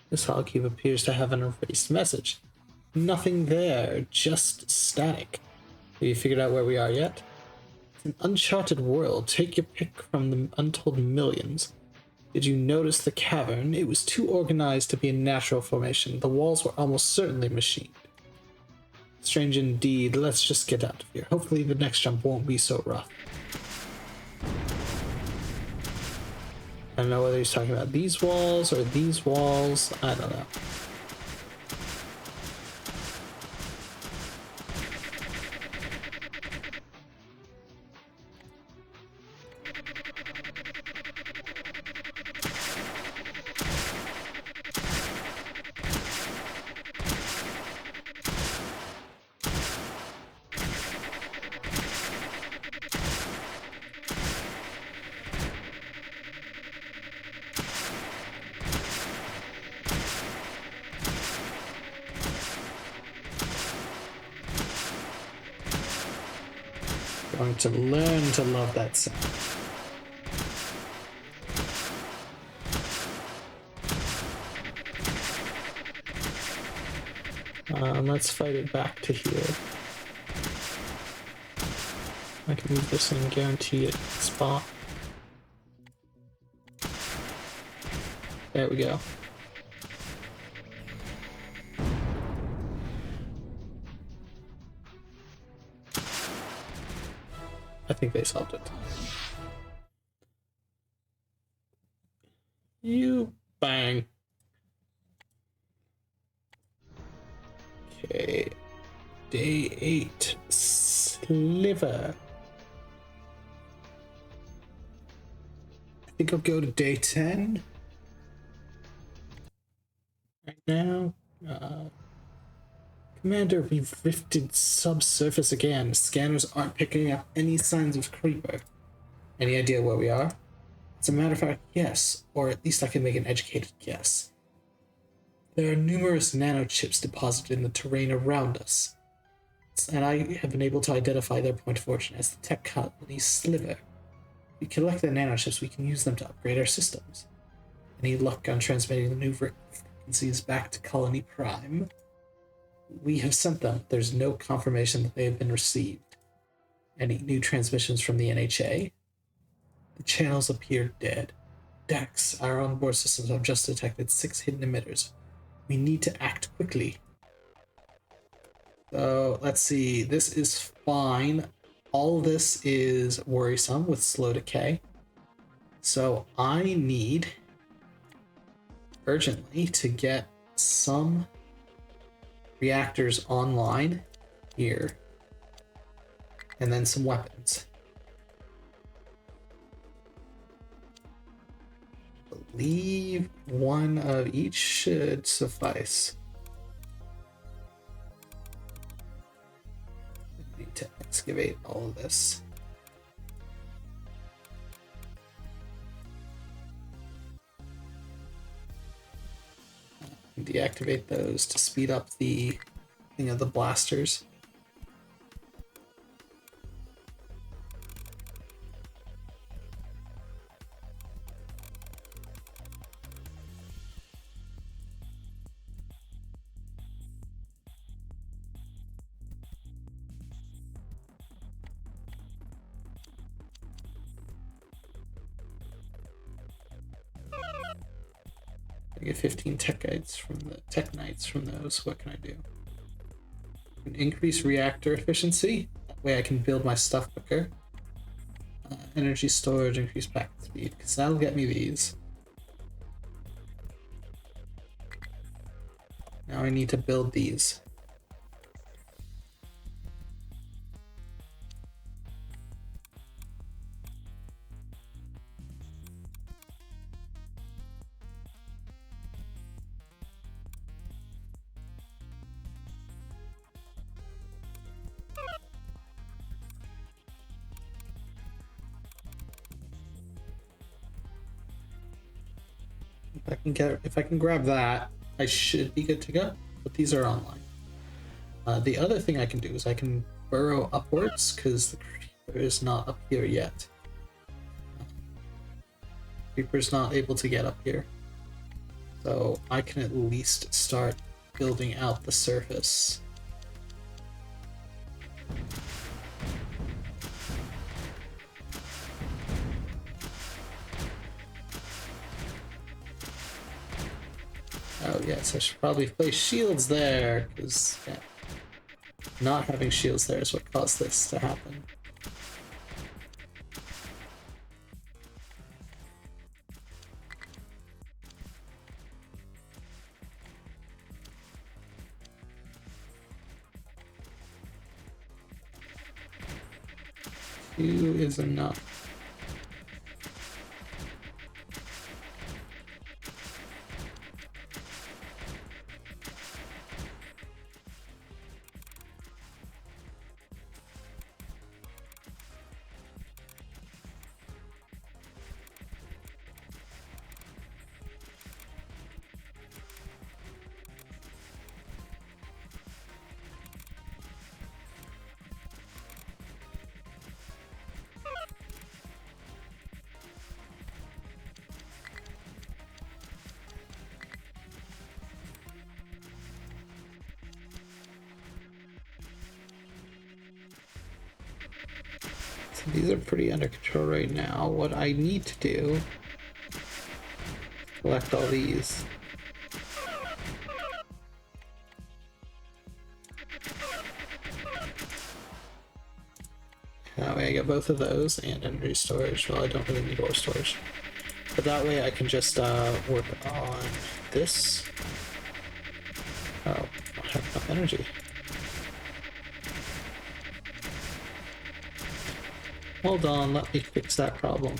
This hollow cube appears to have an erased message. Nothing there, just static. Have you figured out where we are yet? It's an uncharted world. Take your pick from the untold millions. Did you notice the cavern? It was too organized to be a natural formation. The walls were almost certainly machined. Strange indeed. Let's just get out of here. Hopefully the next jump won't be so rough. I don't know whether he's talking about these walls or these walls. I don't know. Going to learn to love that sound. Let's fight it back to here. I can move this and guarantee it spot. There we go. I think they solved it. You bang. Okay. Day 8. Sliver. I think I'll go to day 10. Right now. Commander, we've rifted subsurface again. Scanners aren't picking up any signs of Creeper. Any idea where we are? As a matter of fact, yes. Or at least I can make an educated guess. There are numerous nanochips deposited in the terrain around us. And I have been able to identify their point of origin as the tech company Sliver. If we collect the nanochips, we can use them to upgrade our systems. Any luck on transmitting the new frequencies back to Colony Prime? We have sent them. There's no confirmation that they have been received. Any new transmissions from the NHA? The channels appear dead. Dex, our onboard systems have just detected 6 hidden emitters. We need to act quickly. So, let's see. This is fine. All this is worrisome with slow decay. So, I need urgently to get some reactors online here, and then some weapons. I believe one of each should suffice. I need to excavate all of this. Deactivate those to speed up the the blasters. I get 15 tech guides from the tech knights from those. What can I do? I can increase reactor efficiency. That way I can build my stuff quicker. Energy storage, increase packet speed, because that'll get me these. Now I need to build these. If I can grab that, I should be good to go. But these are online. The other thing I can do is I can burrow upwards because the creeper is not up here yet. Creeper's not able to get up here, so I can at least start building out the surface. Oh yes, I should probably place shields there, because not having shields there is what caused this to happen. Two is enough. So these are pretty under control right now. What I need to do is collect all these. That way I get both of those and energy storage. Well, I don't really need ore storage. But that way I can just work on this. Oh, I don't have enough energy. Hold on, let me fix that problem.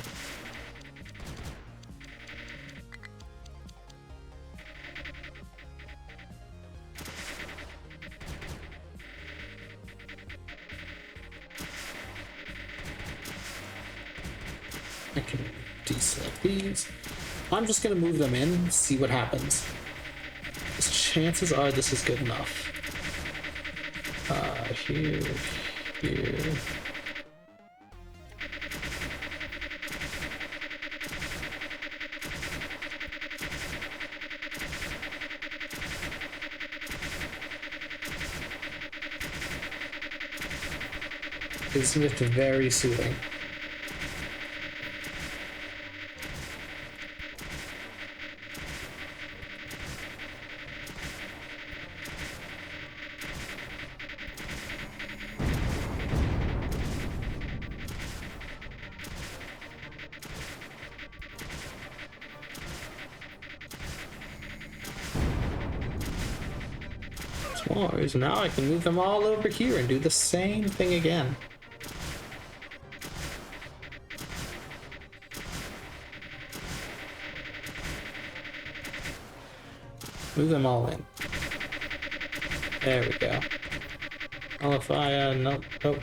I can deselect these. I'm just gonna move them in, see what happens. Because chances are this is good enough. Here, here. Isn't it very soothing? So now I can move them all over here and do the same thing again. Move them all in. There we go. Qualifier, nope, nope.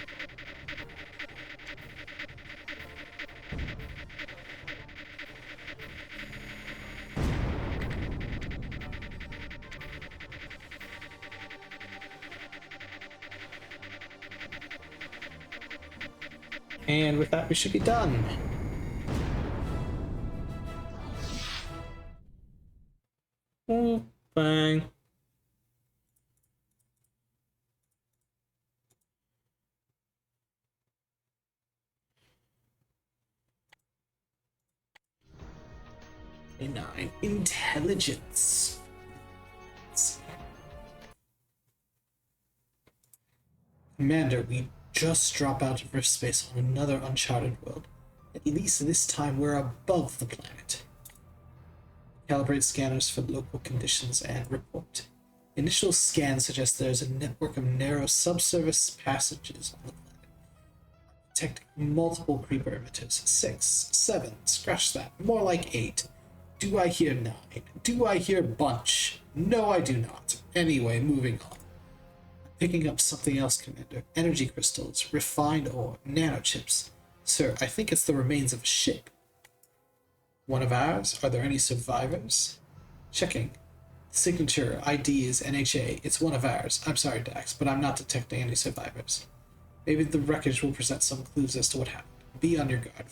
And with that, we should be done. Oh, bang. A9. Intelligence. Commander, we just drop out of rift space on another uncharted world. At least this time we're above the planet. Calibrate scanners for local conditions and report. Initial scans suggest there's a network of narrow subsurface passages on the planet. Detect multiple creeper emitters. 6, 7, scratch that. More like 8. Do I hear 9? Do I hear bunch? No, I do not. Anyway, moving on. Picking up something else, Commander. Energy crystals, refined ore, nanochips. Sir, I think it's the remains of a ship. One of ours? Are there any survivors? Checking. Signature ID is NHA. It's one of ours. I'm sorry, Dax, but I'm not detecting any survivors. Maybe the wreckage will present some clues as to what happened. Be on your guard,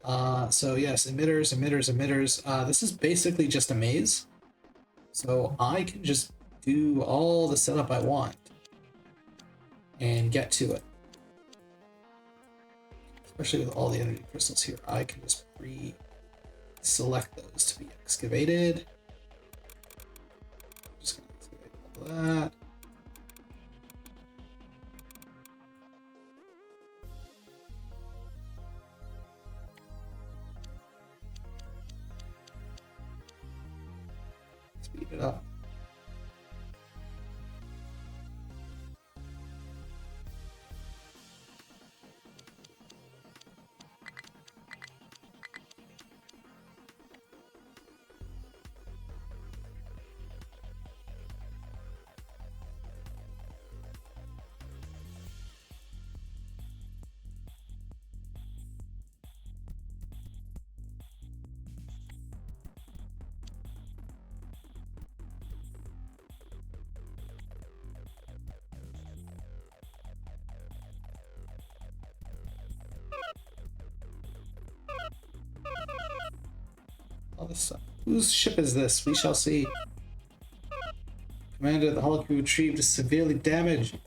Farah. So yes, emitters, emitters, emitters. This is basically just a maze. So I can just do all the setup I want and get to it. Especially with all the energy crystals here, I can just pre-select those to be excavated. Just gonna excavate all that. Speed it up. All this stuff. Whose ship is this? We shall see. Commander, the hull we retrieved is severely damaged.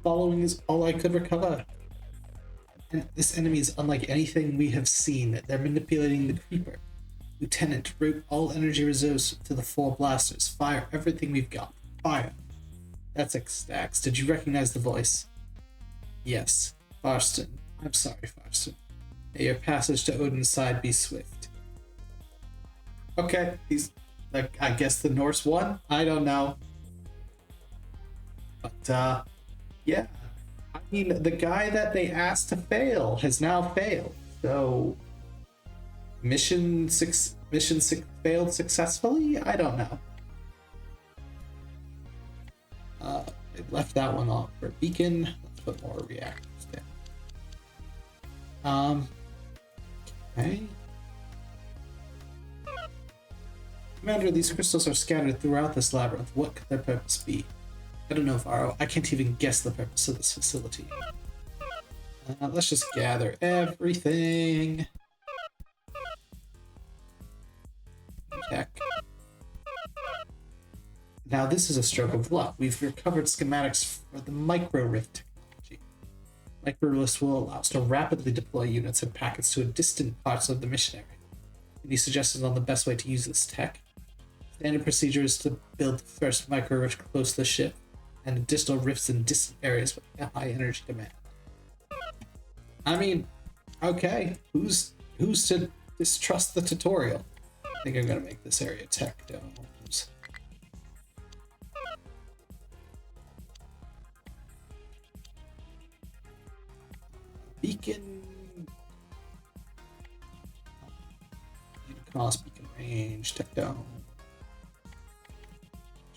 Following is all I could recover. And this enemy is unlike anything we have seen. They're manipulating the creeper. Lieutenant, route all energy reserves to the 4 blasters. Fire everything we've got. Fire. That's X-Stax. Did you recognize the voice? Yes. Farston. I'm sorry, Farston. May your passage to Odin's side be swift. Okay, he's like, I guess the Norse won? I don't know. But, yeah. I mean, the guy that they asked to fail has now failed. So, mission 6 failed successfully? I don't know. They left that one off for beacon. Let's put more reactors down. Okay. Commander, these crystals are scattered throughout this labyrinth. What could their purpose be? I don't know, Faro. I can't even guess the purpose of this facility. Let's just gather everything. Tech. Now this is a stroke of luck. We've recovered schematics for the micro rift technology. Micro rifts will allow us to rapidly deploy units and packets to distant parts of the mission area. Any suggestions on the best way to use this tech? Standard procedure is to build the first micro rift close to the ship, and additional rifts in distant areas with high energy demand. I mean, okay, who's to distrust the tutorial? I think I'm gonna make this area tech domes. Beacon. Cost, beacon range, tech dome.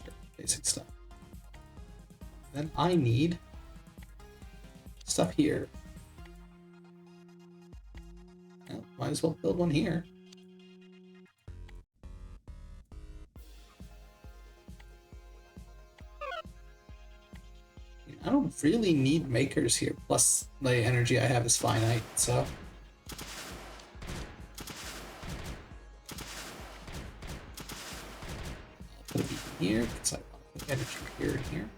Sure, basic stuff. Then I need stuff here. Well, might as well build one here. I don't really need makers here, plus the energy I have is finite, so... I'll put a beacon here, because I want to put energy here and here.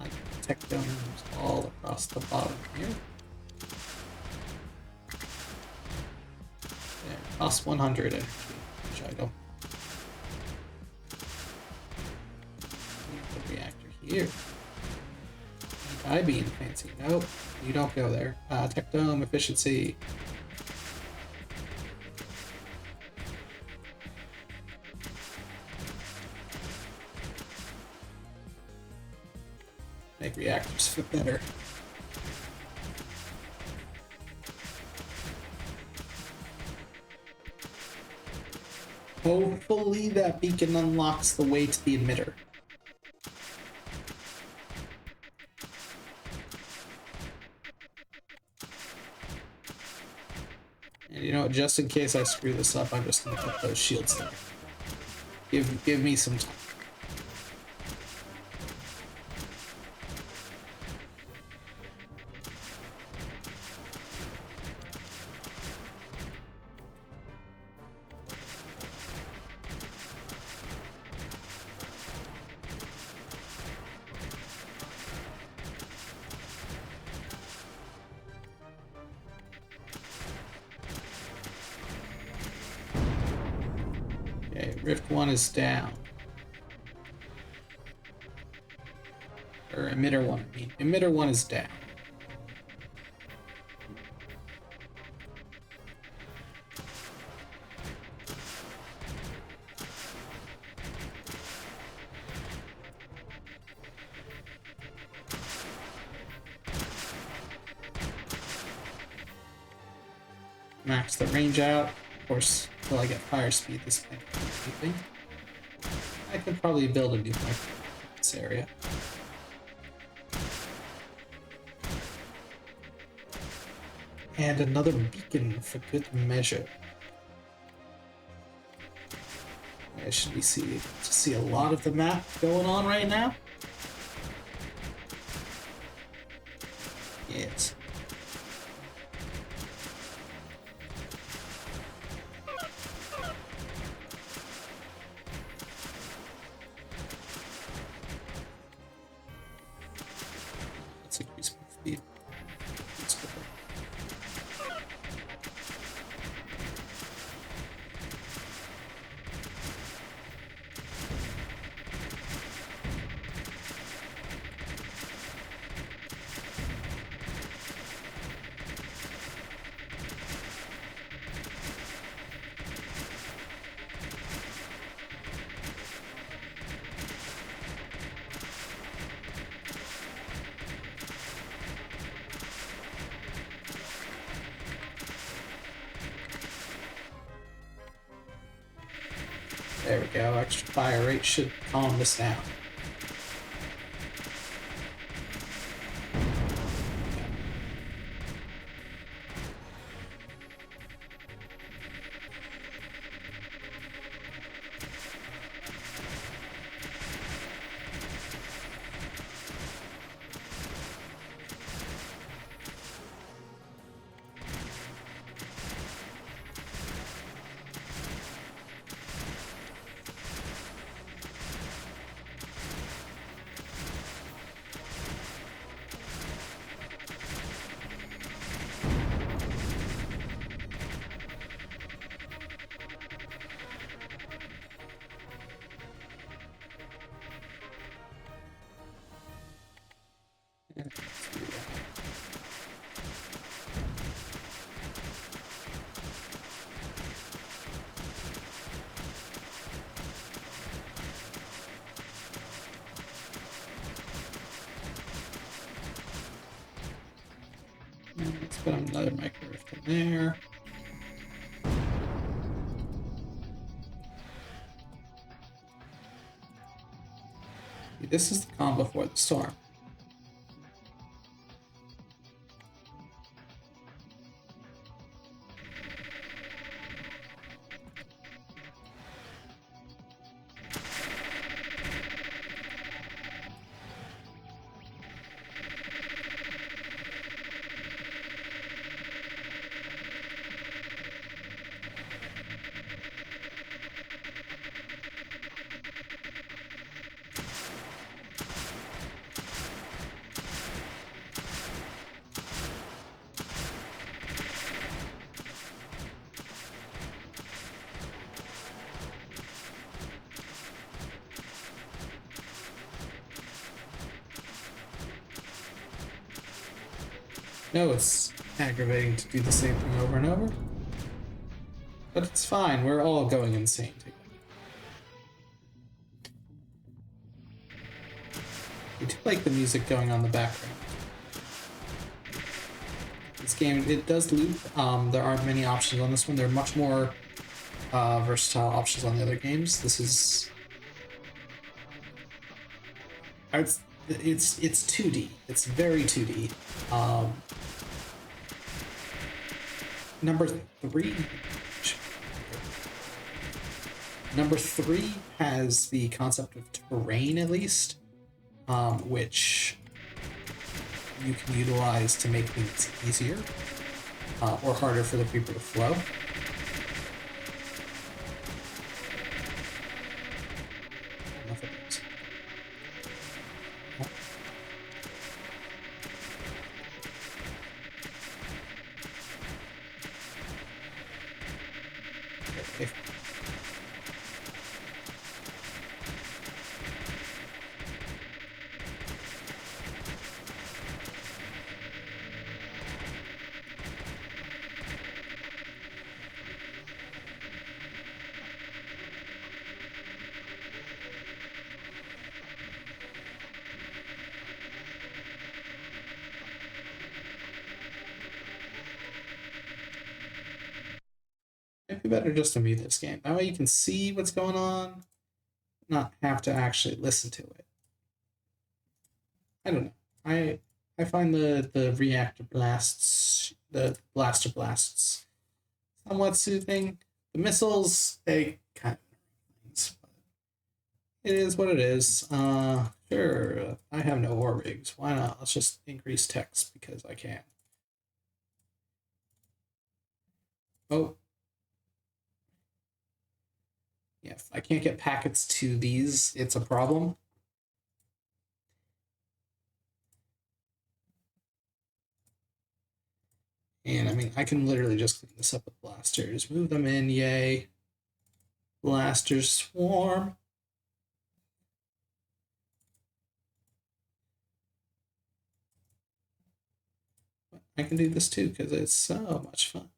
I can protect domes all across the bottom here. Yeah, it costs 100 energy, which I don't... Put a reactor here. I being fancy. Nope, you don't go there. Tech dome efficiency. Make reactors fit better. Hopefully that beacon unlocks the way to the emitter. And you know what, just in case I screw this up, I'm just gonna put those shields there. Give me some time. Okay, Rift 1 is down. Or Emitter 1, I mean. Emitter 1 is down. Max the range out. Of course, until I get fire speed, this might be anything. I could probably build a new micro in this area. And another beacon for good measure. I should be see a lot of the map going on right now. Yes. Let's increase my speed. Let's go. There we go, extra fire rate should calm this down. Let's put another micro rift in there. this is the calm before the storm. No, it's aggravating to do the same thing over and over. But it's fine, we're all going insane together. I do like the music going on in the background. This game, it does loop. There aren't many options on this one. There are much more versatile options on the other games. This is... It's 2D. It's very 2D. Number three has the concept of terrain, at least, which you can utilize to make things easier or harder for the creeper to flow. It'd be better just to mute this game. That way you can see what's going on, not have to actually listen to it. I don't know. I find the reactor blasts, the blaster blasts, somewhat soothing. The missiles, they kind of things, but it is what it is. Sure, I have no ore rigs. Why not? Let's just increase text because I can. Oh. Yeah, if I can't get packets to these, it's a problem. And I mean, I can literally just clean this up with blasters. Move them in, yay. Blasters swarm. I can do this too because it's so much fun.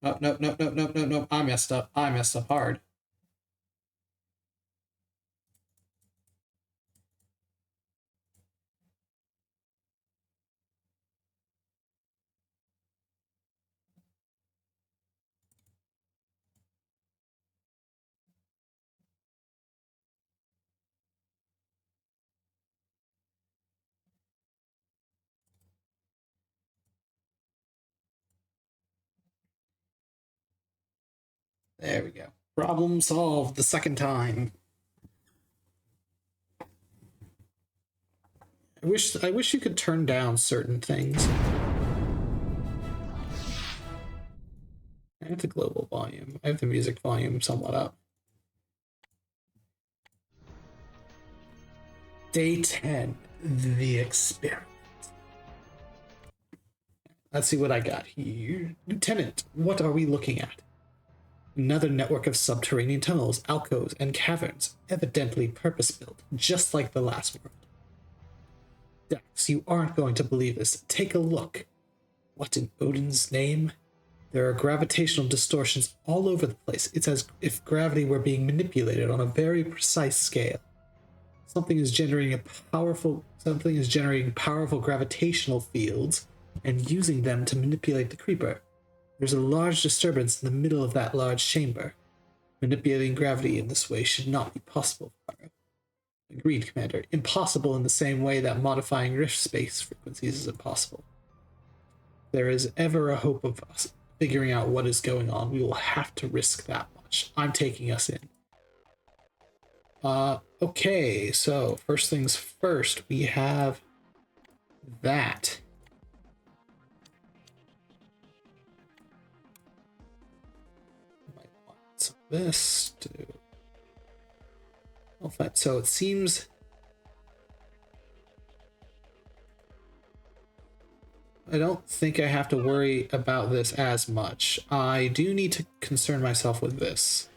Oh, no, no, no, no, no, no. I messed up. I messed up hard. There we go. Problem solved the second time. I wish you could turn down certain things. I have the global volume. I have the music volume somewhat up. Day 10, the experiment. Let's see what I got here. Lieutenant, what are we looking at? Another network of subterranean tunnels, alcoves, and caverns, evidently purpose-built, just like the last world. Dax, you aren't going to believe this. Take a look. What in Odin's name? There are gravitational distortions all over the place. It's as if gravity were being manipulated on a very precise scale. Something is generating powerful gravitational fields and using them to manipulate the creeper. There's a large disturbance in the middle of that large chamber. Manipulating gravity in this way should not be possible, Faro. Agreed, Commander. Impossible in the same way that modifying rift space frequencies is impossible. There is ever a hope of us figuring out what is going on. We will have to risk that much. I'm taking us in. Okay, so first things first, we have that. Might want some of this to... So it seems... I don't think I have to worry about this as much. I do need to concern myself with this.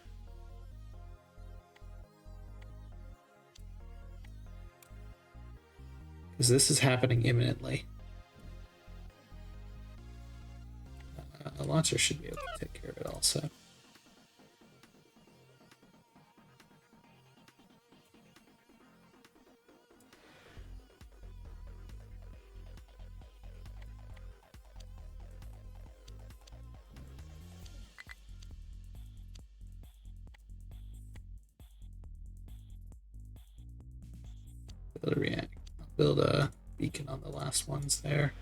Because this is happening imminently. A launcher should be able to take care of it also. Build a beacon on the last ones there.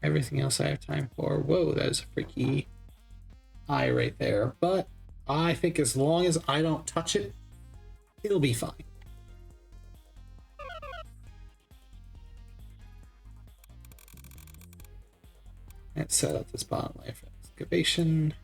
Everything else I have time for. Whoa, that is a freaky eye right there. But I think as long as I don't touch it, it'll be fine. Let's set up this bottom layer for excavation.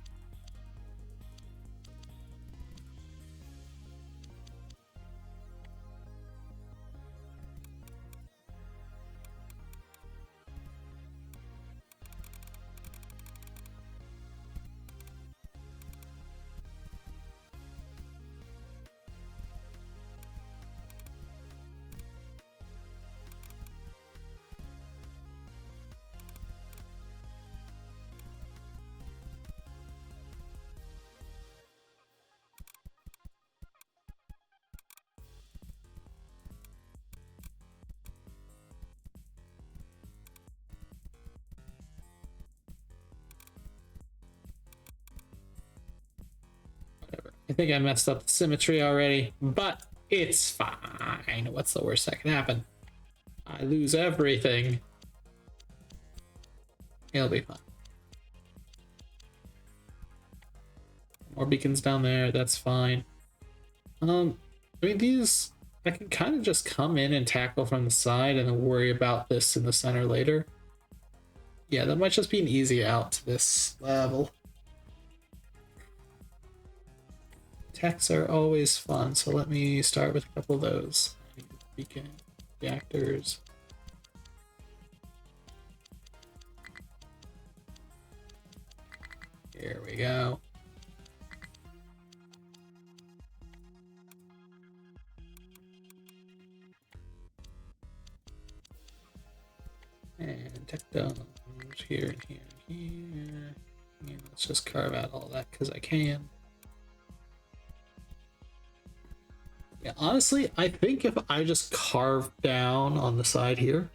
I think I messed up the symmetry already, but it's fine. What's the worst that can happen? I lose everything. It'll be fine. More beacons down there, that's fine. I mean, these, I can kind of just come in and tackle from the side and then worry about this in the center later. Yeah, that might just be an easy out to this level. Attacks are always fun, so let me start with a couple of those. Beacon, reactors. Here we go. And tech domes here and here and here. And let's just carve out all that because I can. Yeah, honestly, I think if I just carve down on the side here,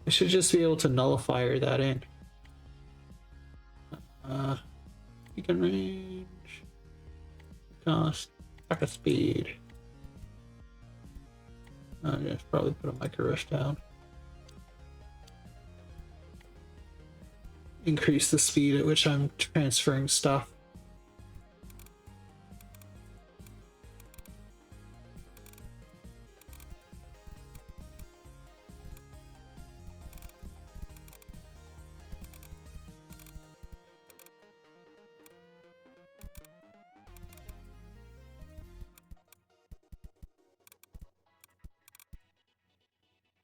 I should just be able to nullify that in. Beacon range, cost, packet speed. I'm gonna probably put a micro rush down. Increase the speed at which I'm transferring stuff.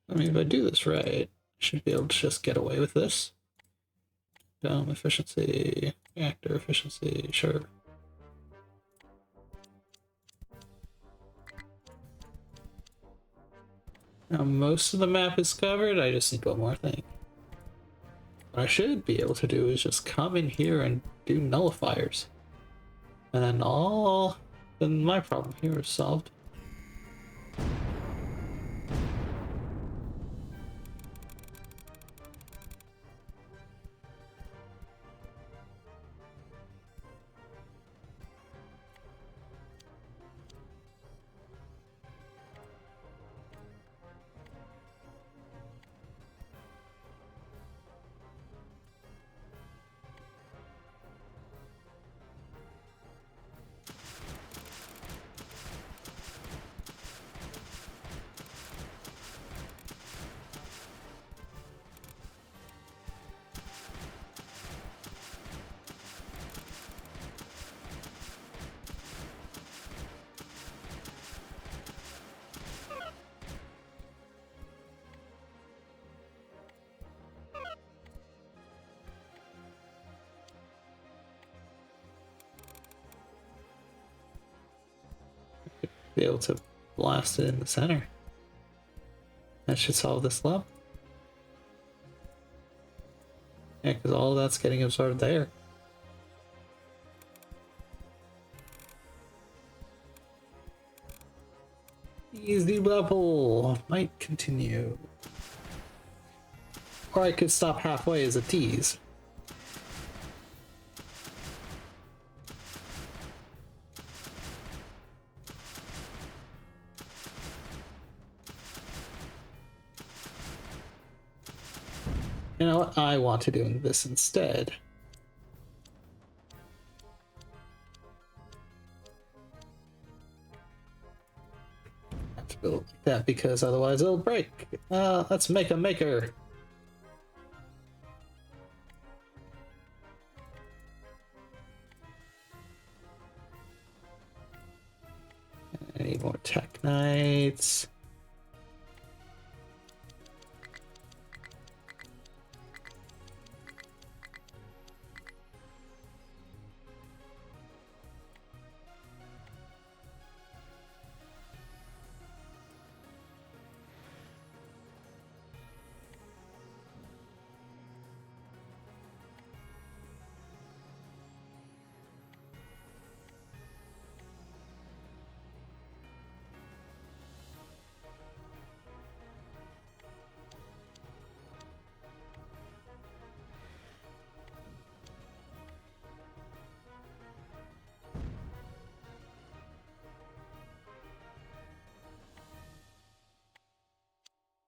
I mean, if I do this right, Should be able to just get away with this. Dome efficiency, reactor efficiency, sure. Now most of the map is covered, I just need one more thing. What I should be able to do is just come in here and do nullifiers. And then my problem here is solved. Be able to blast it in the center. That should solve this level. Yeah, because all of that's getting absorbed there. Easy level. Might continue. Or I could stop halfway as a tease. You know what? I want to do this instead. I have to build it like that because otherwise it'll break. Let's make a maker. I need more tech knights.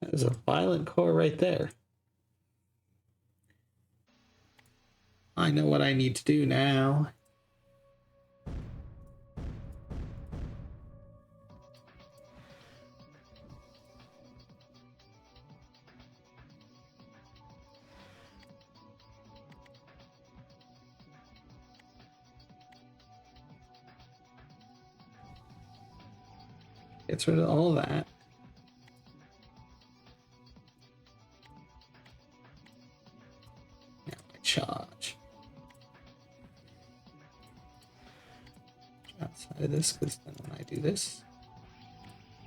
There's a violent core right there. I know what I need to do now. Gets rid of all that. Now I charge. Outside of this, because then when I do this,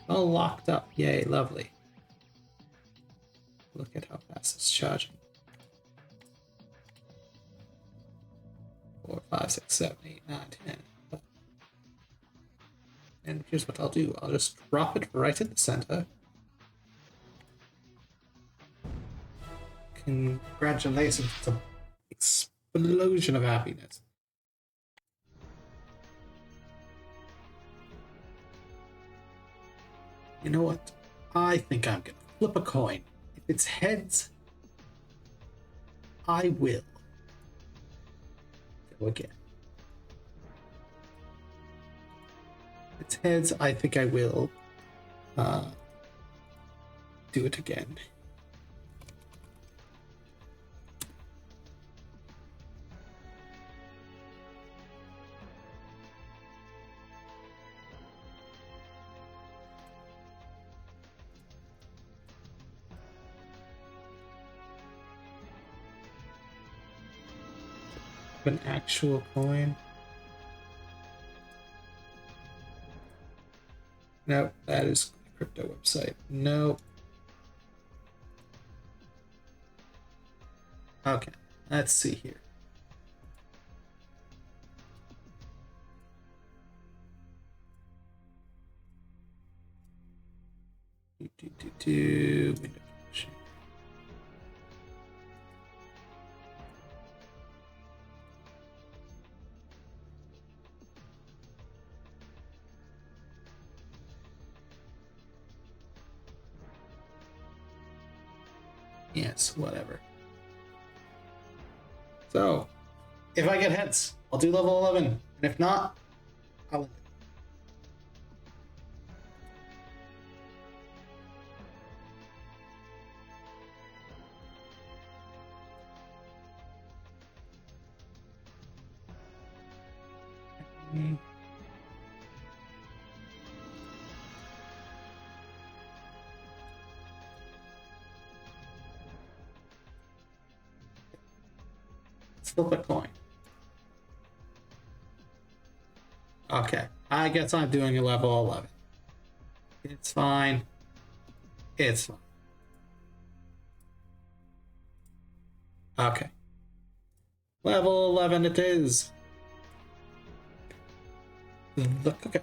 all locked up. Yay, lovely. Look at how fast it's charging. 4, 5, 6, 7, 8, 9, 10. And here's what I'll do. I'll just drop it right in the center. Congratulations. It's an explosion of happiness. You know what? I think I'm gonna flip a coin. If it's heads, I will go again. If it's heads, I think I will do it again. an actual coin? Nope, that is a crypto website. Nope. Okay, let's see here. Window caption. Yes, whatever. So, if I get heads, I'll do level 11. And if not, I'll end it. Flip a coin. Okay, I guess I'm doing a level 11. It's fine. It's fine. Okay. Level 11 it is. Okay.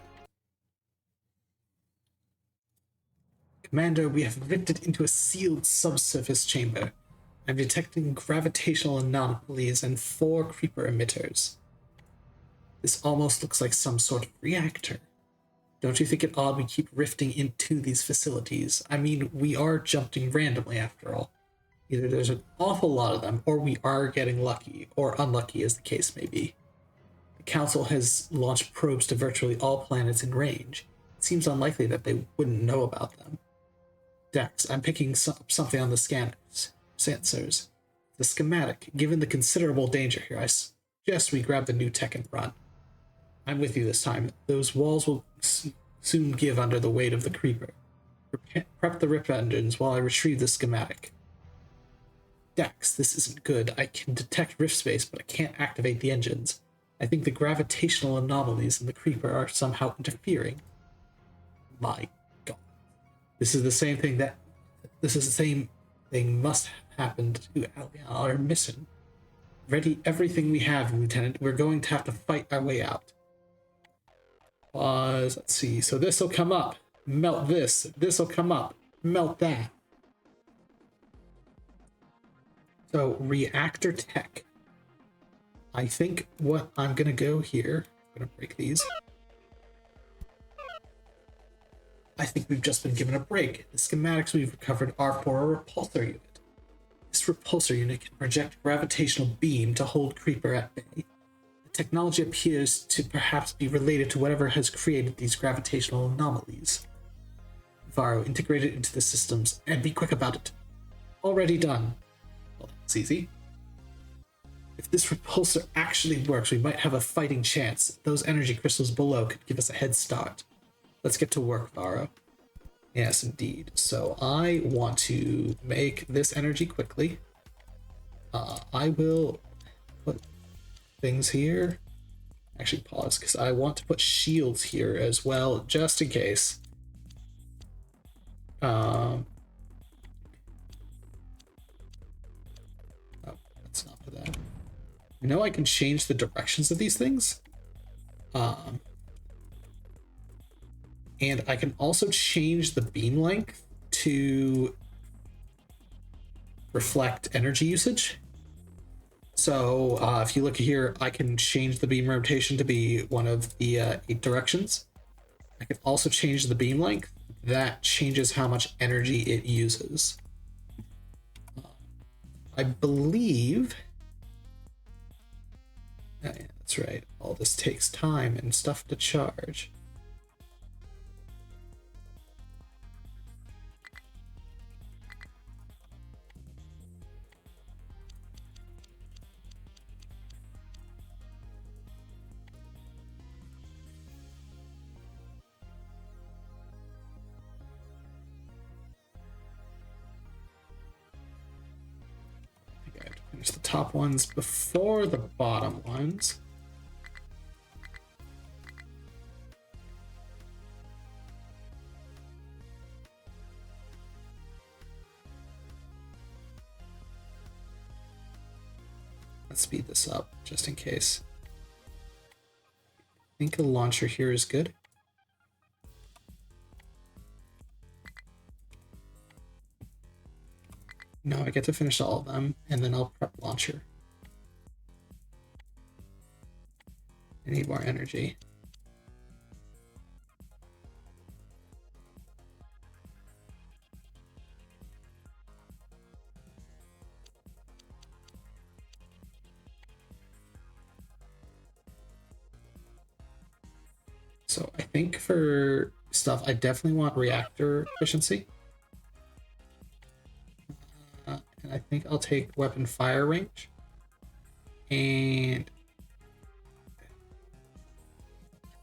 Commander, we have drifted into a sealed subsurface chamber. I'm detecting gravitational anomalies and 4 creeper emitters. This almost looks like some sort of reactor. Don't you think it odd we keep rifting into these facilities? I mean, we are jumping randomly after all. Either there's an awful lot of them, or we are getting lucky, or unlucky as the case may be. The Council has launched probes to virtually all planets in range. It seems unlikely that they wouldn't know about them. Dex, I'm picking up something on the sensors. The schematic. Given the considerable danger here, I suggest we grab the new tech and run. I'm with you this time. Those walls will soon give under the weight of the creeper. Prep the rip engines while I retrieve the schematic. Dex, this isn't good. I can detect rift space, but I can't activate the engines. I think the gravitational anomalies in the creeper are somehow interfering. My god. This is the same thing must have happened to our mission. Ready everything we have, Lieutenant. We're going to have to fight our way out. Let's see. So this will come up. Melt this. This will come up. Melt that. So reactor tech. I think what I'm gonna go here. I'm gonna break these. I think we've just been given a break. The schematics we've recovered are for a repulsor unit. This repulsor unit can project gravitational beam to hold Creeper at bay. The technology appears to perhaps be related to whatever has created these gravitational anomalies. Varro, integrate it into the systems and be quick about it. Already done. Well, it's easy. If this repulsor actually works, we might have a fighting chance. Those energy crystals below could give us a head start. Let's get to work, Varro. Yes, indeed. So I want to make this energy quickly. I will put things here. Actually, pause, because I want to put shields here as well, just in case. Oh, let's not put that. I know I can change the directions of these things. And I can also change the beam length to reflect energy usage. So if you look here, I can change the beam rotation to be one of the 8 directions. I can also change the beam length. That changes how much energy it uses. I believe... yeah, that's right. All this takes time and stuff to charge. There's the top ones before the bottom ones. Let's speed this up just in case. I think a launcher here is good. No, I get to finish all of them, and then I'll prep launcher. I need more energy. So I think for stuff, I definitely want reactor efficiency. And I think I'll take weapon fire range. And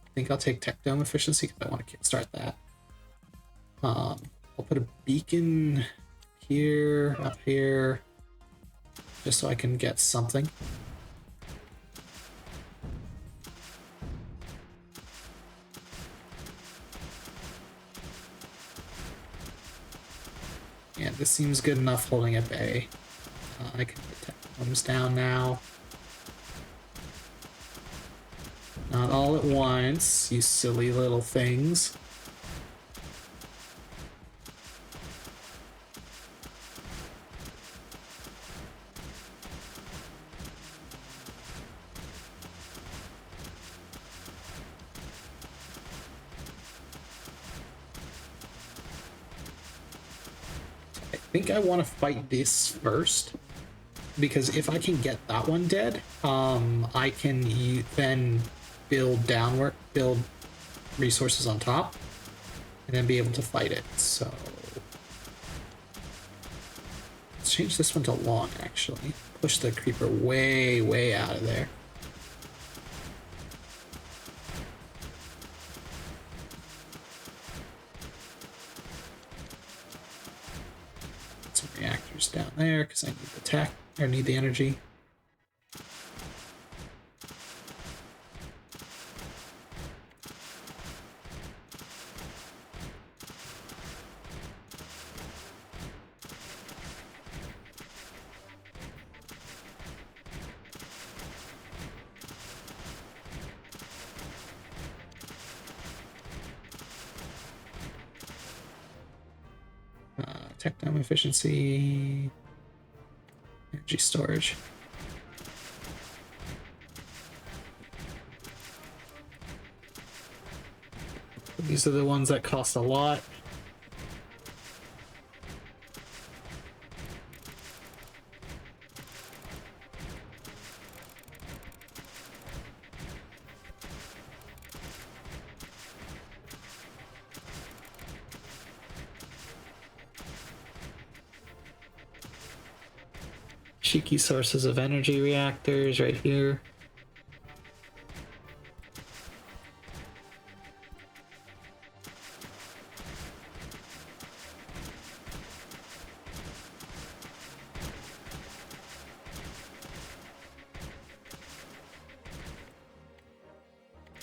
I think I'll take tech dome efficiency because I want to kickstart that. I'll put a beacon here, up here, just so I can get something. Yeah, this seems good enough holding at bay. I can put tech domes down now. Not all at once, you silly little things. I think I want to fight this first, because if I can get that one dead, I can then build resources on top, and then be able to fight it. So let's change this one to long, actually. Push the creeper way out of there. Some reactors down there, because I need the tech, or need the energy. Tech dome efficiency, energy storage. These are the ones that cost a lot. Cheeky sources of energy reactors right here.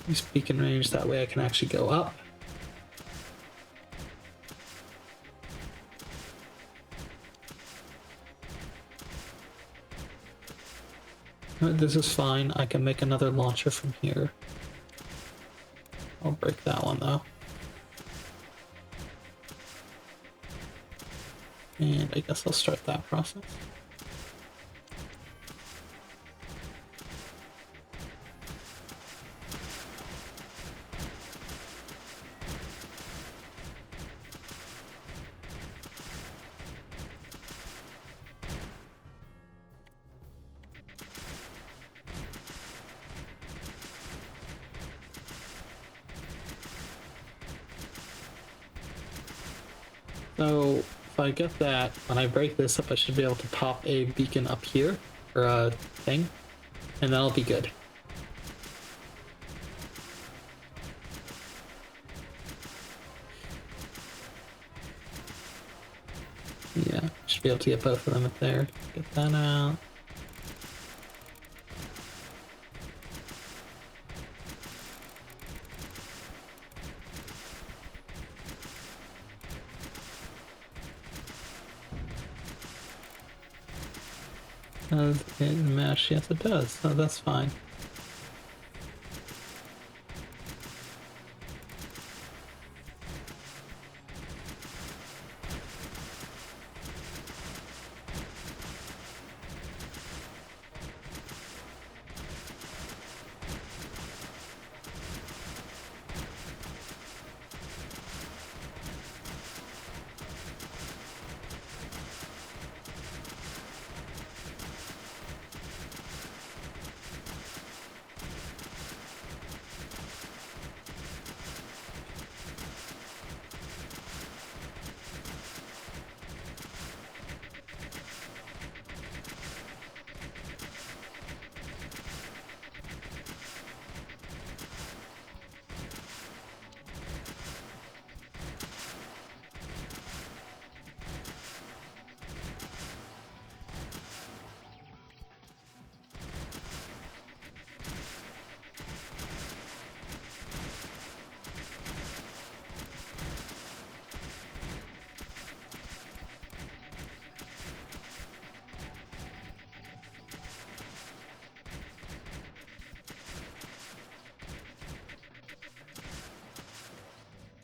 Use beacon range, that way I can actually go up. This is fine. I can make another launcher from here. I'll break that one though. And I guess I'll start that process. So if I get that, when I break this up, I should be able to pop a beacon up here, or a thing, and that'll be good. Yeah, should be able to get both of them up there. Get that out. Does it mesh? Yes, it does. So that's fine.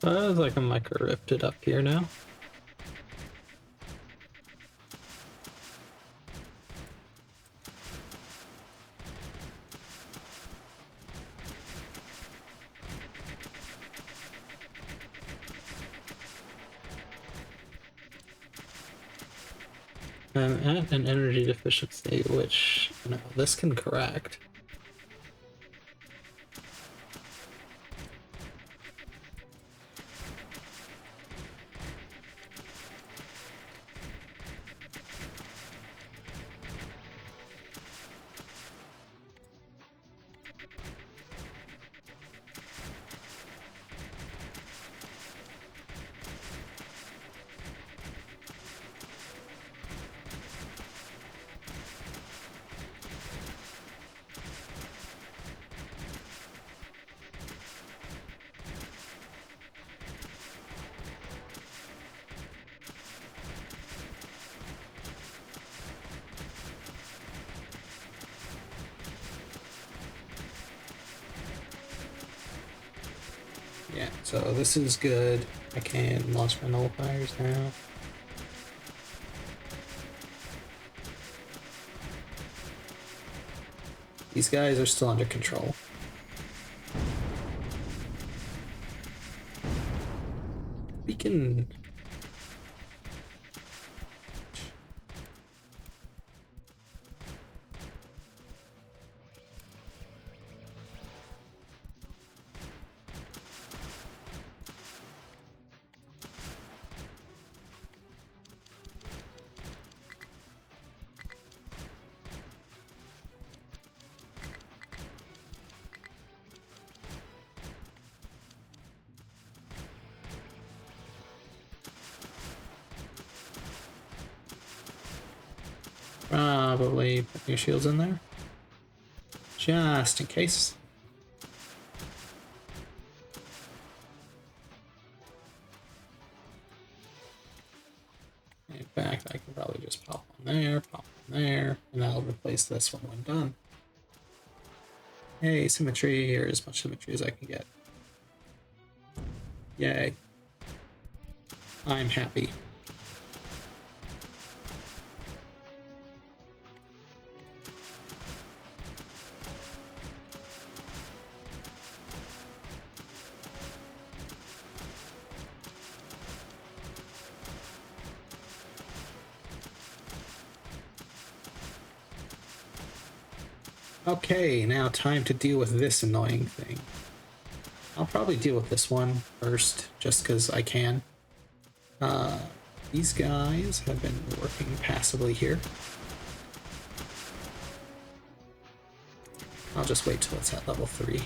It's like I micro ripped it up here now. I'm at an energy deficiency, which, you know, this can correct. Yeah, so this is good. I can launch my nullifiers now. These guys are still under control. We can... Probably put new shields in there. Just in case. In fact, I can probably just pop on there, and that'll replace this one when done. Hey, symmetry, here, as much symmetry as I can get. Yay. I'm happy. Okay, now time to deal with this annoying thing. I'll probably deal with this one first, just because I can. These guys have been working passively here. I'll just wait till it's at level 3.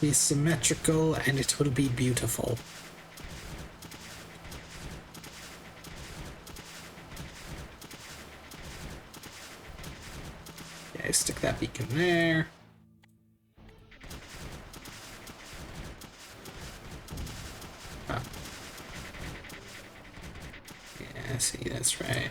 be symmetrical and it will be beautiful. Okay, stick that beacon there. Oh. Yeah, see, that's right.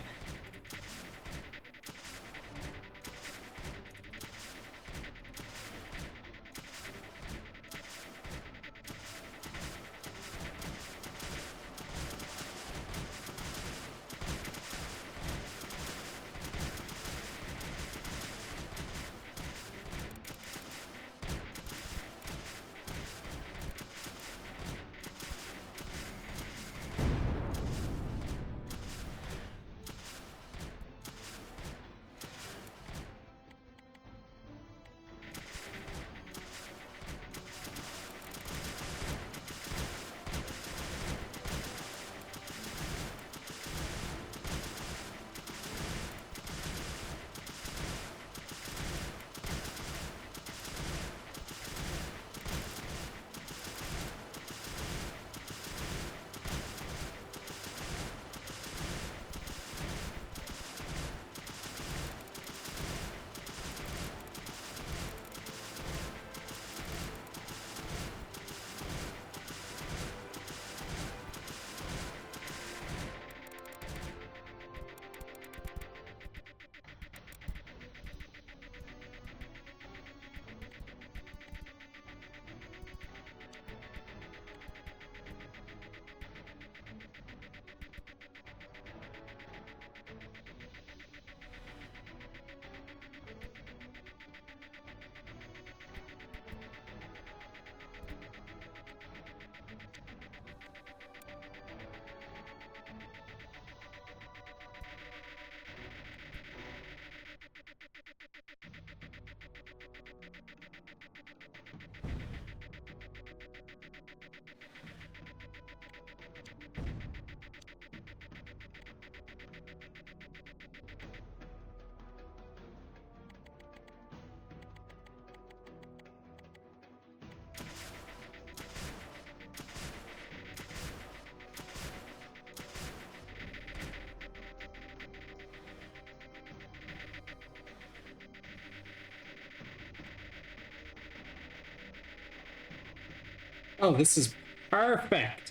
Oh, this is perfect.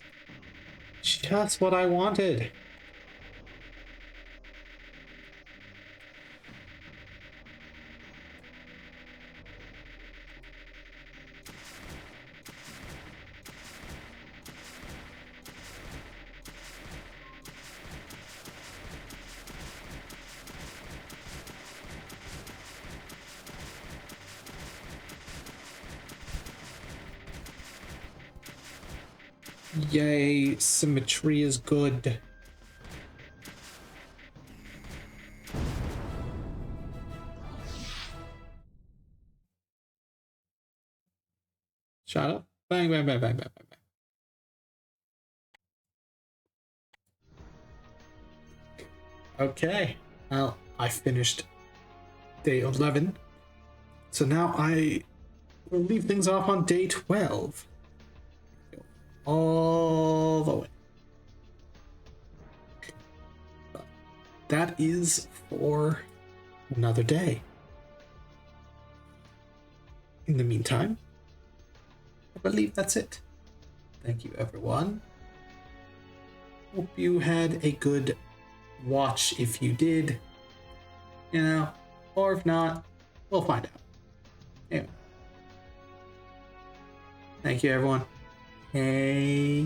Just what I wanted. Yay, symmetry is good. Shut up. Bang, bang, bang, bang, bang, bang, bang. Okay, well, I finished day 11. So now I will leave things off on day 12. All the way. But that is for another day. In the meantime, I believe that's it. Thank you, everyone. Hope you had a good watch if you did. You know, or if not, we'll find out. Anyway. Thank you, everyone. Hey.